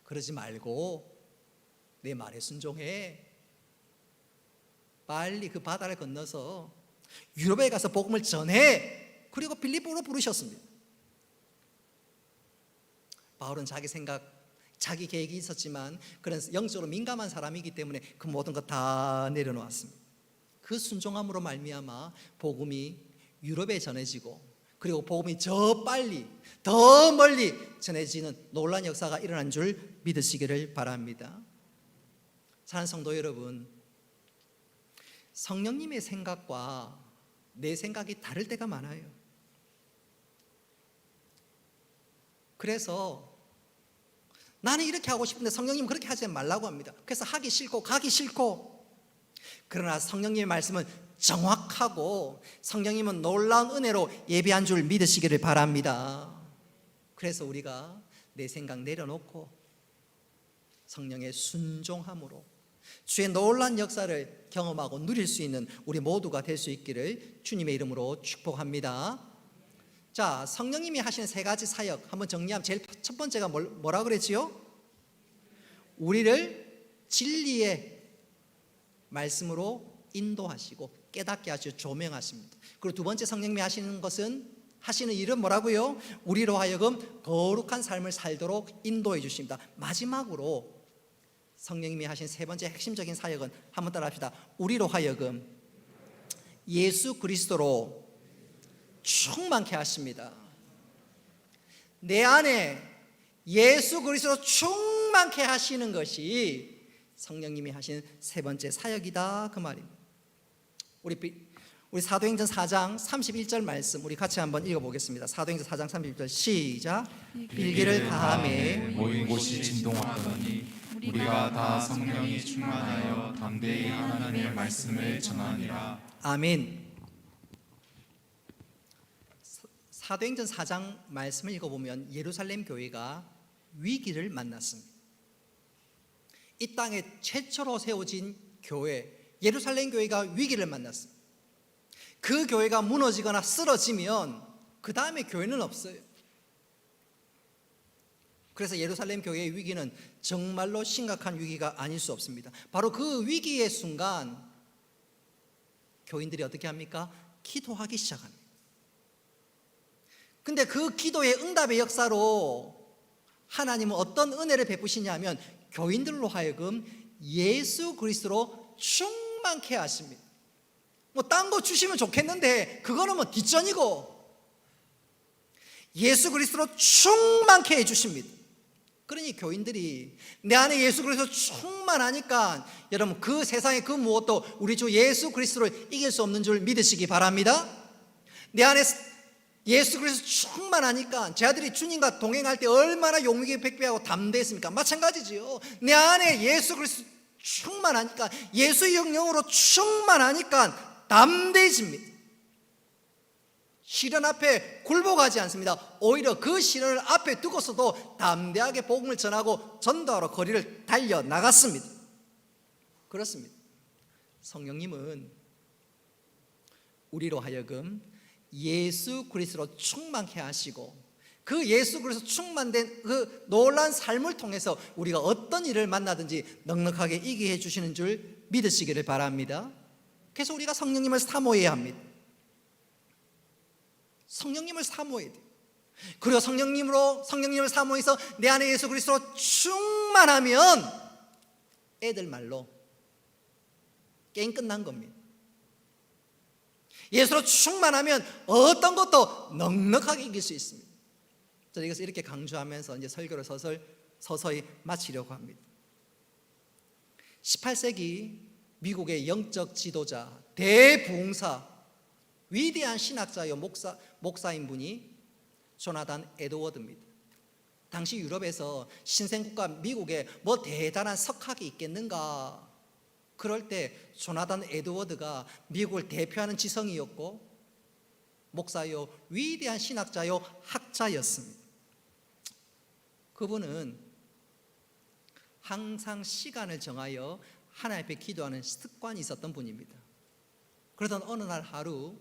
그러지 말고 내 말에 순종해. 빨리 그 바다를 건너서 유럽에 가서 복음을 전해. 그리고 빌립보로 부르셨습니다. 바울은 자기 생각, 자기 계획이 있었지만 그런 영적으로 민감한 사람이기 때문에 그 모든 것 다 내려놓았습니다. 그 순종함으로 말미암아 복음이 유럽에 전해지고 그리고 복음이 저 빨리 더 멀리 전해지는 놀라운 역사가 일어난 줄 믿으시기를 바랍니다. 사랑하는 성도 여러분, 성령님의 생각과 내 생각이 다를 때가 많아요. 그래서 나는 이렇게 하고 싶은데 성령님은 그렇게 하지 말라고 합니다. 그래서 하기 싫고 가기 싫고. 그러나 성령님의 말씀은 정확하고 성령님은 놀라운 은혜로 예비한 줄 믿으시기를 바랍니다. 그래서 우리가 내 생각 내려놓고 성령의 순종함으로 주의 놀라운 역사를 경험하고 누릴 수 있는 우리 모두가 될 수 있기를 주님의 이름으로 축복합니다. 자, 성령님이 하시는 세 가지 사역 한번 정리하면 제일 첫 번째가 뭐라 그랬지요? 우리를 진리의 말씀으로 인도하시고 깨닫게 하시고 조명하십니다. 그리고 두 번째 성령님이 하시는 일은 뭐라고요? 우리로 하여금 거룩한 삶을 살도록 인도해 주십니다. 마지막으로 성령님이 하신 세 번째 핵심적인 사역은 한번 따라 합시다. 우리로 하여금 예수 그리스도로 충만케 하십니다. 내 안에 예수 그리스도로 충만케 하시는 것이 성령님이 하신 세 번째 사역이다 그 말입니다. 우리 사도행전 4장 31절 말씀 우리 같이 한번 읽어보겠습니다. 사도행전 4장 31절 시작. 빌기를 다하매 모인 곳이 진동하더니 우리가 다 성령이 충만하여 담대히 하나님의 말씀을 전하니라. 아멘. 사도행전 4장 말씀을 읽어보면 예루살렘 교회가 위기를 만났습니다. 이 땅에 최초로 세워진 교회 예루살렘 교회가 위기를 만났습니다. 그 교회가 무너지거나 쓰러지면 그 다음에 교회는 없어요. 그래서 예루살렘 교회의 위기는 정말로 심각한 위기가 아닐 수 없습니다. 바로 그 위기의 순간 교인들이 어떻게 합니까? 기도하기 시작합니다. 근데 그 기도의 응답의 역사로 하나님은 어떤 은혜를 베푸시냐면 교인들로 하여금 예수 그리스도로 충만케 하십니다. 뭐 딴 거 주시면 좋겠는데 그거는 뭐 뒷전이고 예수 그리스도로 충만케 해주십니다. 그러니 교인들이 내 안에 예수 그리스도 충만하니까 여러분 그 세상의 그 무엇도 우리 주 예수 그리스도를 이길 수 없는 줄 믿으시기 바랍니다. 내 안에 예수 그리스도 충만하니까 제 아들이 주님과 동행할 때 얼마나 용기 백배하고 담대했습니까? 마찬가지지요. 내 안에 예수 그리스도 충만하니까 예수의 영으로 충만하니까 담대해집니다. 시련 앞에 굴복하지 않습니다. 오히려 그 시련을 앞에 두고서도 담대하게 복음을 전하고 전도하러 거리를 달려나갔습니다. 그렇습니다. 성령님은 우리로 하여금 예수 그리스도로 충만케 하시고 그 예수 그리스도 충만된 그 놀라운 삶을 통해서 우리가 어떤 일을 만나든지 넉넉하게 이기게 해주시는 줄 믿으시기를 바랍니다. 그래서 우리가 성령님을 사모해야 합니다. 성령님을 사모해야 돼요. 그리고 성령님을 사모해서 내 안에 예수 그리스도로 충만하면 애들 말로 게임 끝난 겁니다. 예수로 충만하면 어떤 것도 넉넉하게 이길 수 있습니다. 저는 이것을 이렇게 강조하면서 이제 설교를 서서히 마치려고 합니다. 18세기 미국의 영적 지도자, 대부흥사, 위대한 신학자요 목사인 분이 조나단 에드워드입니다. 당시 유럽에서 신생국가 미국에 뭐 대단한 석학이 있겠는가? 그럴 때 조나단 에드워드가 미국을 대표하는 지성이었고 목사요 위대한 신학자요 학자였습니다. 그분은 항상 시간을 정하여 하나님 앞에 기도하는 습관이 있었던 분입니다. 그러던 어느 날 하루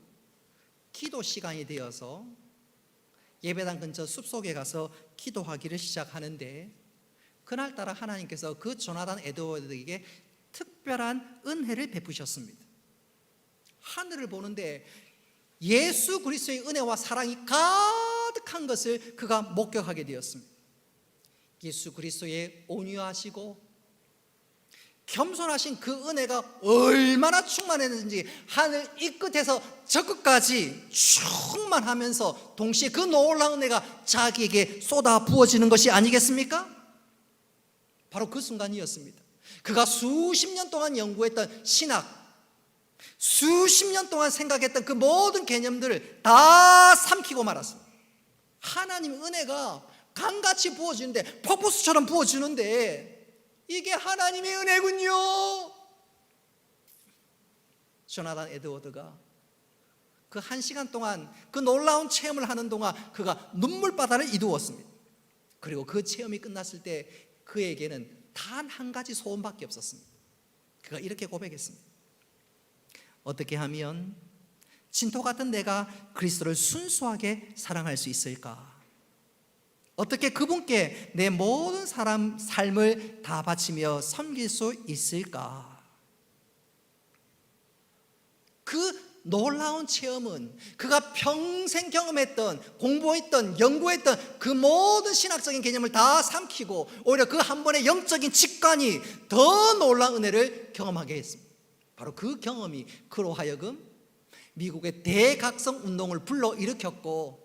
기도 시간이 되어서 예배당 근처 숲속에 가서 기도하기를 시작하는데 그날따라 하나님께서 그 조나단 에드워드에게 특별한 은혜를 베푸셨습니다. 하늘을 보는데 예수 그리스도의 은혜와 사랑이 가득한 것을 그가 목격하게 되었습니다. 예수 그리스도의 온유하시고 겸손하신 그 은혜가 얼마나 충만했는지 하늘 이 끝에서 저 끝까지 충만하면서 동시에 그 놀라운 은혜가 자기에게 쏟아 부어지는 것이 아니겠습니까? 바로 그 순간이었습니다. 그가 수십 년 동안 연구했던 신학, 수십 년 동안 생각했던 그 모든 개념들을 다 삼키고 말았습니다. 하나님의 은혜가 강같이 부어지는데, 폭포수처럼 부어주는데 이게 하나님의 은혜군요. 조나단 에드워드가 그 1시간 동안 그 놀라운 체험을 하는 동안 그가 눈물바다를 이루었습니다. 그리고 그 체험이 끝났을 때 그에게는 단 한 가지 소원밖에 없었습니다. 그가 이렇게 고백했습니다. 어떻게 하면 진토 같은 내가 그리스도를 순수하게 사랑할 수 있을까? 어떻게 그분께 내 모든 삶을 다 바치며 섬길 수 있을까? 그 놀라운 체험은 그가 평생 경험했던, 공부했던, 연구했던 그 모든 신학적인 개념을 다 삼키고 오히려 그 한 번의 영적인 직관이 더 놀라운 은혜를 경험하게 했습니다. 바로 그 경험이 그로 하여금 미국의 대각성 운동을 불러일으켰고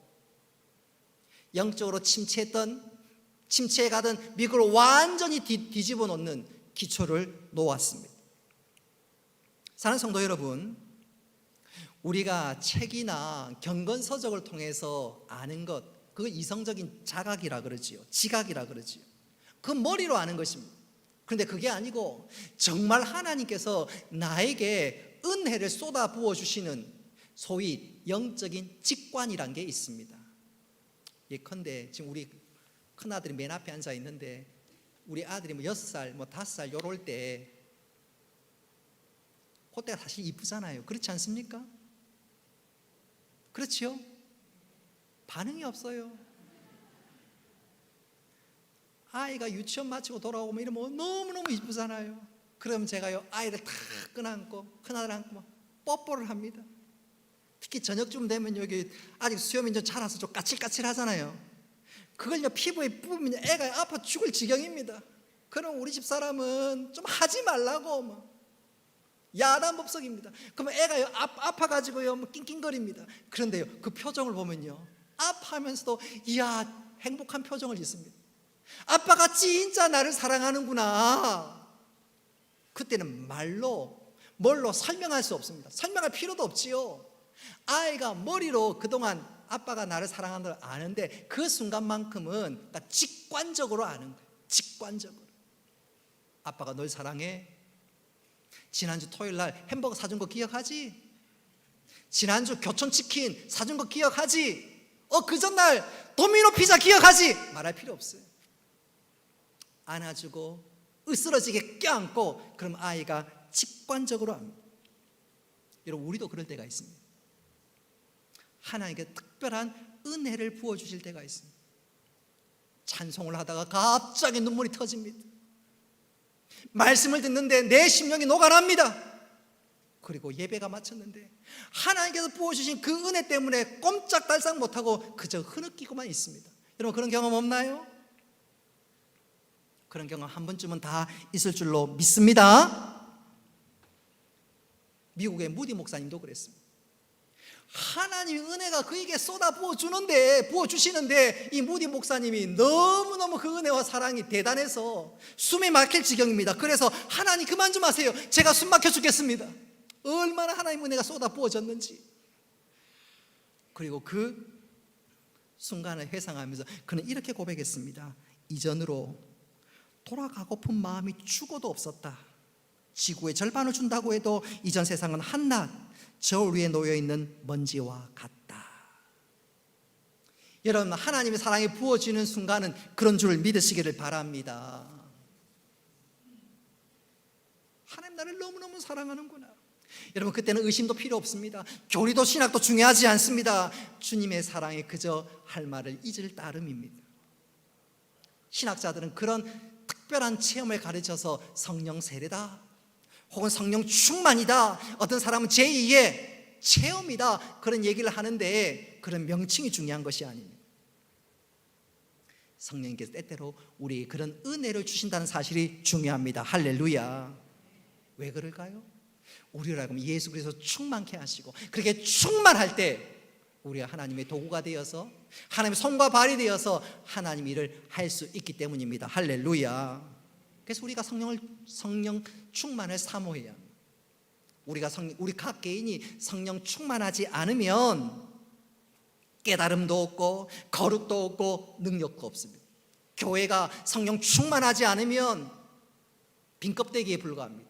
영적으로 침체에 가던 미국을 완전히 뒤집어 놓는 기초를 놓았습니다. 사랑하는 성도 여러분, 우리가 책이나 경건서적을 통해서 아는 것, 그거 이성적인 자각이라 그러지요. 지각이라 그러지요. 그 머리로 아는 것입니다. 그런데 그게 아니고 정말 하나님께서 나에게 은혜를 쏟아 부어주시는 소위 영적인 직관이란 게 있습니다. 예컨대 지금 우리 큰아들이 맨 앞에 앉아 있는데 우리 아들이 6살, 5살 요럴 때 그때가 사실 이쁘잖아요. 그렇지 않습니까? 그렇지요? 반응이 없어요. 아이가 유치원 마치고 돌아오면 이러면 너무너무 이쁘잖아요. 그럼 제가요 아이를 다 끈안고 큰아들 안고 뽀뽀를 합니다. 특히 저녁쯤 되면 여기 아직 수염이 좀 자라서 좀 까칠까칠하잖아요. 그걸요 피부에 뿌면 애가 아파 죽을 지경입니다. 그럼 우리 집 사람은 좀 하지 말라고 야단법석입니다. 그러면 애가요 아파가지고요 낑낑거립니다. 그런데요 그 표정을 보면요 아파하면서도 이야 행복한 표정을 짓습니다. 아빠가 진짜 나를 사랑하는구나. 그때는 뭘로 설명할 수 없습니다. 설명할 필요도 없지요. 아이가 머리로 그동안 아빠가 나를 사랑하는 걸 아는데 그 순간만큼은 딱 직관적으로 아는 거예요. 직관적으로. 아빠가 널 사랑해. 지난주 토요일 날 햄버거 사준 거 기억하지? 지난주 교촌치킨 사준 거 기억하지? 그 전날 도미노 피자 기억하지? 말할 필요 없어요. 안아주고 으스러지게 껴안고 그럼 아이가 직관적으로 합니다. 여러분 우리도 그럴 때가 있습니다. 하나님께 특별한 은혜를 부어주실 때가 있습니다. 찬송을 하다가 갑자기 눈물이 터집니다. 말씀을 듣는데 내 심령이 녹아납니다. 그리고 예배가 마쳤는데 하나님께서 부어주신 그 은혜 때문에 꼼짝달싹 못하고 그저 흐느끼고만 있습니다. 여러분 그런 경험 없나요? 그런 경험 한 번쯤은 다 있을 줄로 믿습니다. 미국의 무디 목사님도 그랬습니다. 하나님의 은혜가 그에게 쏟아 부어주시는데 이 무디 목사님이 너무너무 그 은혜와 사랑이 대단해서 숨이 막힐 지경입니다. 그래서 하나님 그만 좀 하세요. 제가 숨 막혀 죽겠습니다. 얼마나 하나님의 은혜가 쏟아 부어졌는지. 그리고 그 순간을 회상하면서 그는 이렇게 고백했습니다. 이전으로 돌아가고픈 마음이 죽어도 없었다. 지구의 절반을 준다고 해도 이전 세상은 한낱 저울 위에 놓여있는 먼지와 같다. 여러분 하나님의 사랑이 부어지는 순간은 그런 줄 믿으시기를 바랍니다. 하나님 나를 너무너무 사랑하는구나. 여러분 그때는 의심도 필요 없습니다. 교리도 신학도 중요하지 않습니다. 주님의 사랑에 그저 할 말을 잊을 따름입니다. 신학자들은 그런 특별한 체험을 가르쳐서 성령 세례다 혹은 성령 충만이다, 어떤 사람은 제2의 체험이다, 그런 얘기를 하는데 그런 명칭이 중요한 것이 아닙니다. 성령님께서 때때로 우리에게 그런 은혜를 주신다는 사실이 중요합니다. 할렐루야. 왜 그럴까요? 우리를 알고 예수 그리스도 충만케 하시고 그렇게 충만할 때 우리가 하나님의 도구가 되어서 하나님의 손과 발이 되어서 하나님 일을 할 수 있기 때문입니다. 할렐루야. 그래서 우리가 성령 충만을 사모해야 합니다. 우리 각 개인이 성령 충만하지 않으면 깨달음도 없고 거룩도 없고 능력도 없습니다. 교회가 성령 충만하지 않으면 빈껍데기에 불과합니다.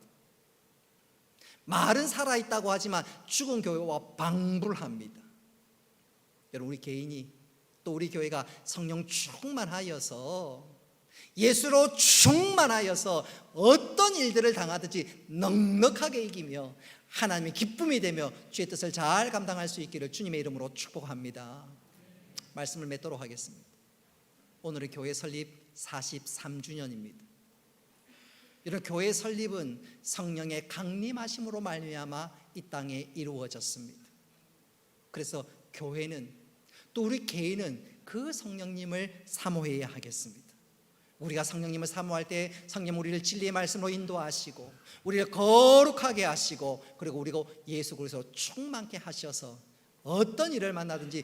말은 살아있다고 하지만 죽은 교회와 방불합니다. 여러분 우리 개인이 또 우리 교회가 성령 충만하여서 예수로 충만하여서 어떤 일들을 당하든지 넉넉하게 이기며 하나님의 기쁨이 되며 주의 뜻을 잘 감당할 수 있기를 주님의 이름으로 축복합니다. 말씀을 맺도록 하겠습니다. 오늘은 교회 설립 43주년입니다. 이런 교회 설립은 성령의 강림하심으로 말미암아 이 땅에 이루어졌습니다. 그래서 교회는 또 우리 개인은 그 성령님을 사모해야 하겠습니다. 우리가 성령님을 사모할 때 성령 우리를 진리의 말씀으로 인도하시고 우리를 거룩하게 하시고 그리고 우리가 예수 그리스도로 충만케 하셔서 어떤 일을 만나든지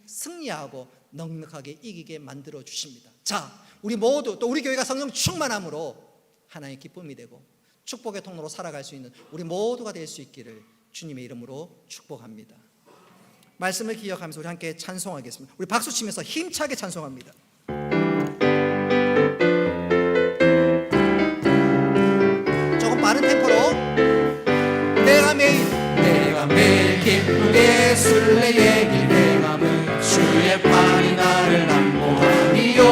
승리하고 넉넉하게 이기게 만들어 주십니다. 자, 우리 모두 또 우리 교회가 성령 충만함으로 하나님의 기쁨이 되고 축복의 통로로 살아갈 수 있는 우리 모두가 될 수 있기를 주님의 이름으로 축복합니다. 말씀을 기억하면서 우리 함께 찬송하겠습니다. 우리 박수 치면서 힘차게 찬송합니다. 조금 빠른 템포로. 내가 매일 기쁘게 술래에게 행함은 주의 팔이 나를 안보하니요.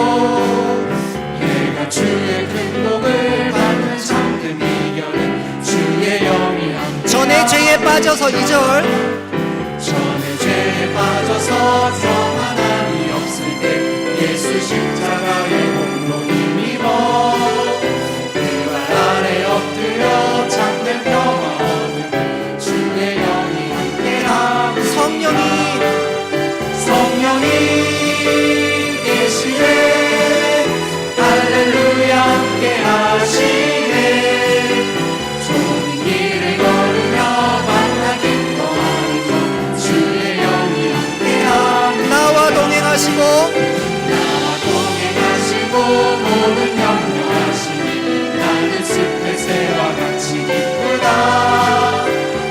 내가 주의 큰 복을 받는 잠든 이겨는 주의 영이 함께. 전에 죄에 빠져서 2절. 전에 죄에 빠져서 평안함이 없을 때 예수 십자가의 홀로 힘입어 그 발 아래 엎드려 참된 평화 얻는 주의 영이 함께함. 성령이 계시네. 할렐루야 함께 하시네. 좋은 길을 걸으며 만나 기뻐하는 주의 영이 함께함. 나와 동행하시고 모든 염려하시니 나는 숲의 새와 같이 기쁘다.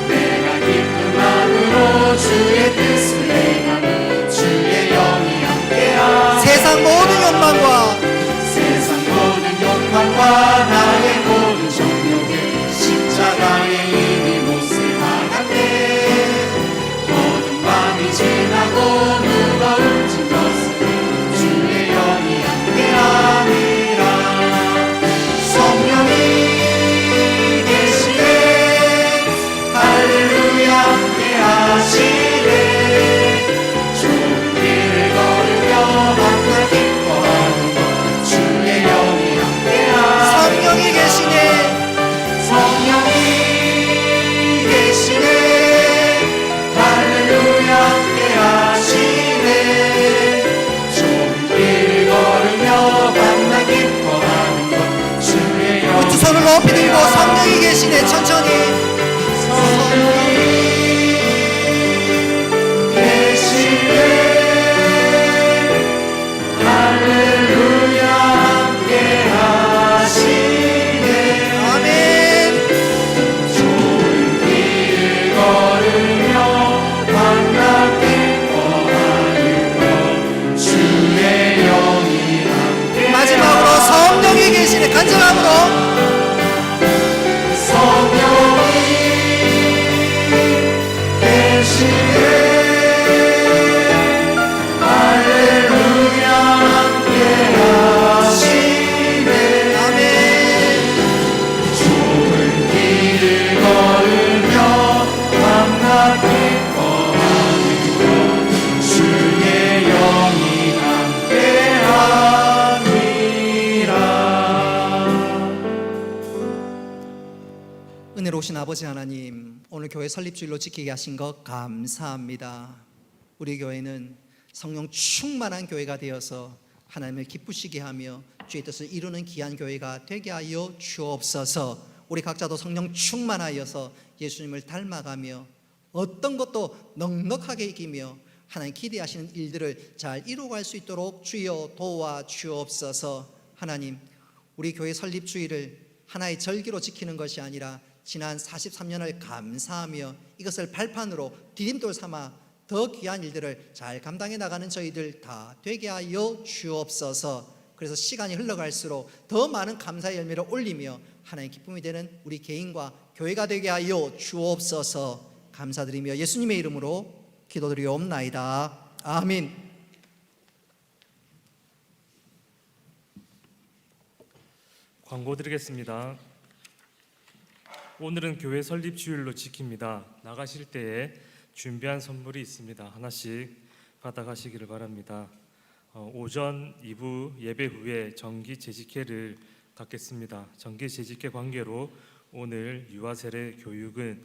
내가 기쁨함으로 주의 뜻을 행하는 주의 영이 함께함. 세상 모든 욕망과 나의 모든 정욕을 십자가에 이미 못을 박았네. 모든 밤이 지나고 무거운 짐 벗으니 높이 들고 성령이 계시네. 천천히. 마지막으로 성령이 계시네. 간절함으로. 은혜로우신 아버지 하나님, 오늘 교회 설립주일로 지키게 하신 것 감사합니다. 우리 교회는 성령 충만한 교회가 되어서 하나님을 기쁘시게 하며 주의 뜻을 이루는 귀한 교회가 되게 하여 주옵소서. 우리 각자도 성령 충만하여서 예수님을 닮아가며 어떤 것도 넉넉하게 이기며 하나님 기대하시는 일들을 잘 이루어갈 수 있도록 주여 도와 주옵소서. 하나님, 우리 교회 설립주일을 하나의 절기로 지키는 것이 아니라 지난 43년을 감사하며 이것을 발판으로 디딤돌 삼아 더 귀한 일들을 잘 감당해 나가는 저희들 다 되게 하여 주옵소서. 그래서 시간이 흘러갈수록 더 많은 감사의 열매를 올리며 하나님의 기쁨이 되는 우리 개인과 교회가 되게 하여 주옵소서. 감사드리며 예수님의 이름으로 기도드리옵나이다. 아멘. 광고 드리겠습니다. 오늘은 교회 설립 주일로 지킵니다. 나가실 때에 준비한 선물이 있습니다. 하나씩 받아가시기를 바랍니다. 오전 2부 예배 후에 정기 재직회를 갖겠습니다. 정기 재직회 관계로 오늘 유아 세례 교육은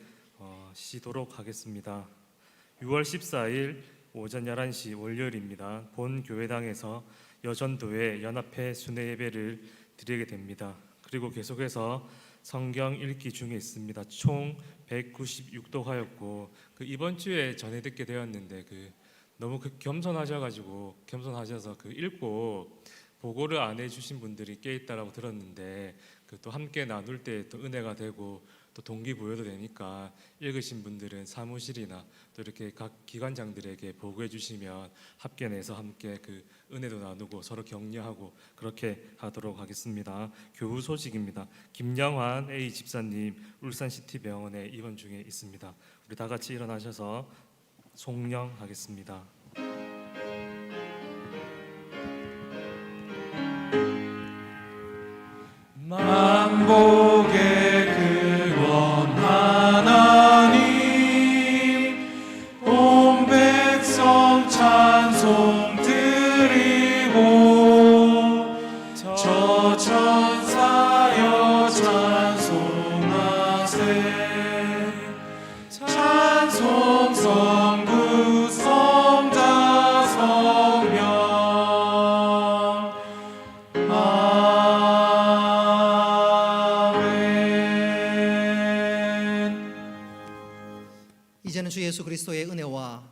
쉬도록 하겠습니다. 6월 14일 오전 11시 월요일입니다. 본 교회당에서 여전도회 연합회 순회 예배를 드리게 됩니다. 그리고 계속해서 성경 읽기 중에 있습니다. 총 196도 하였고 이번 주에 전해 듣게 되었는데 너무 겸손하셔서 읽고 보고를 안 해주신 분들이 꽤 있다라고 들었는데 또 함께 나눌 때 또 은혜가 되고 또 동기부여도 되니까 읽으신 분들은 사무실이나 또 이렇게 각 기관장들에게 보고해 주시면 합견해서 함께 은혜도 나누고 서로 격려하고 그렇게 하도록 하겠습니다. 교우 소식입니다. 김영환 A 집사님 울산시티병원에 입원 중에 있습니다. 우리 다 같이 일어나셔서 송령하겠습니다. 만복의 근원 하나님, 온 백성 찬송 드리고 저 천사여 찬송하세. 찬송 성부 성자 성령 이제는 주 예수 그리스도의 은혜와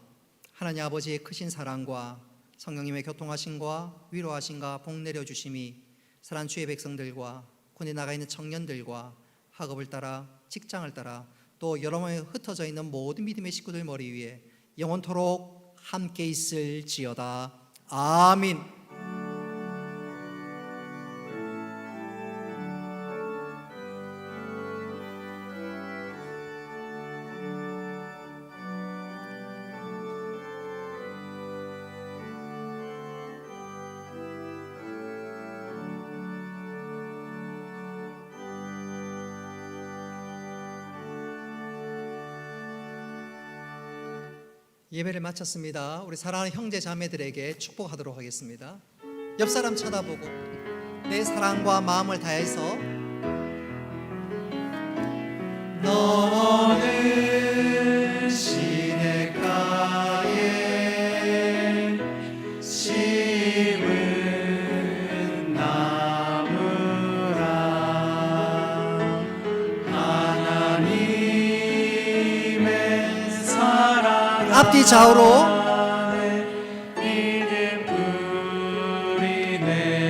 하나님 아버지의 크신 사랑과 성령님의 교통하심과 위로하심과 복 내려주심이 사랑하는 주의 백성들과 군에 나가 있는 청년들과 학업을 따라 직장을 따라 또 여러 번에 흩어져 있는 모든 믿음의 식구들 머리 위에 영원토록 함께 있을지어다. 아멘. 예배를 마쳤습니다. 우리 사랑하는 형제 자매들에게 축복하도록 하겠습니다. 옆 사람 쳐다보고 내 사랑과 마음을 다해서 너는 시냇가에 심은 나무라 앞뒤 좌우로 믿음 우리네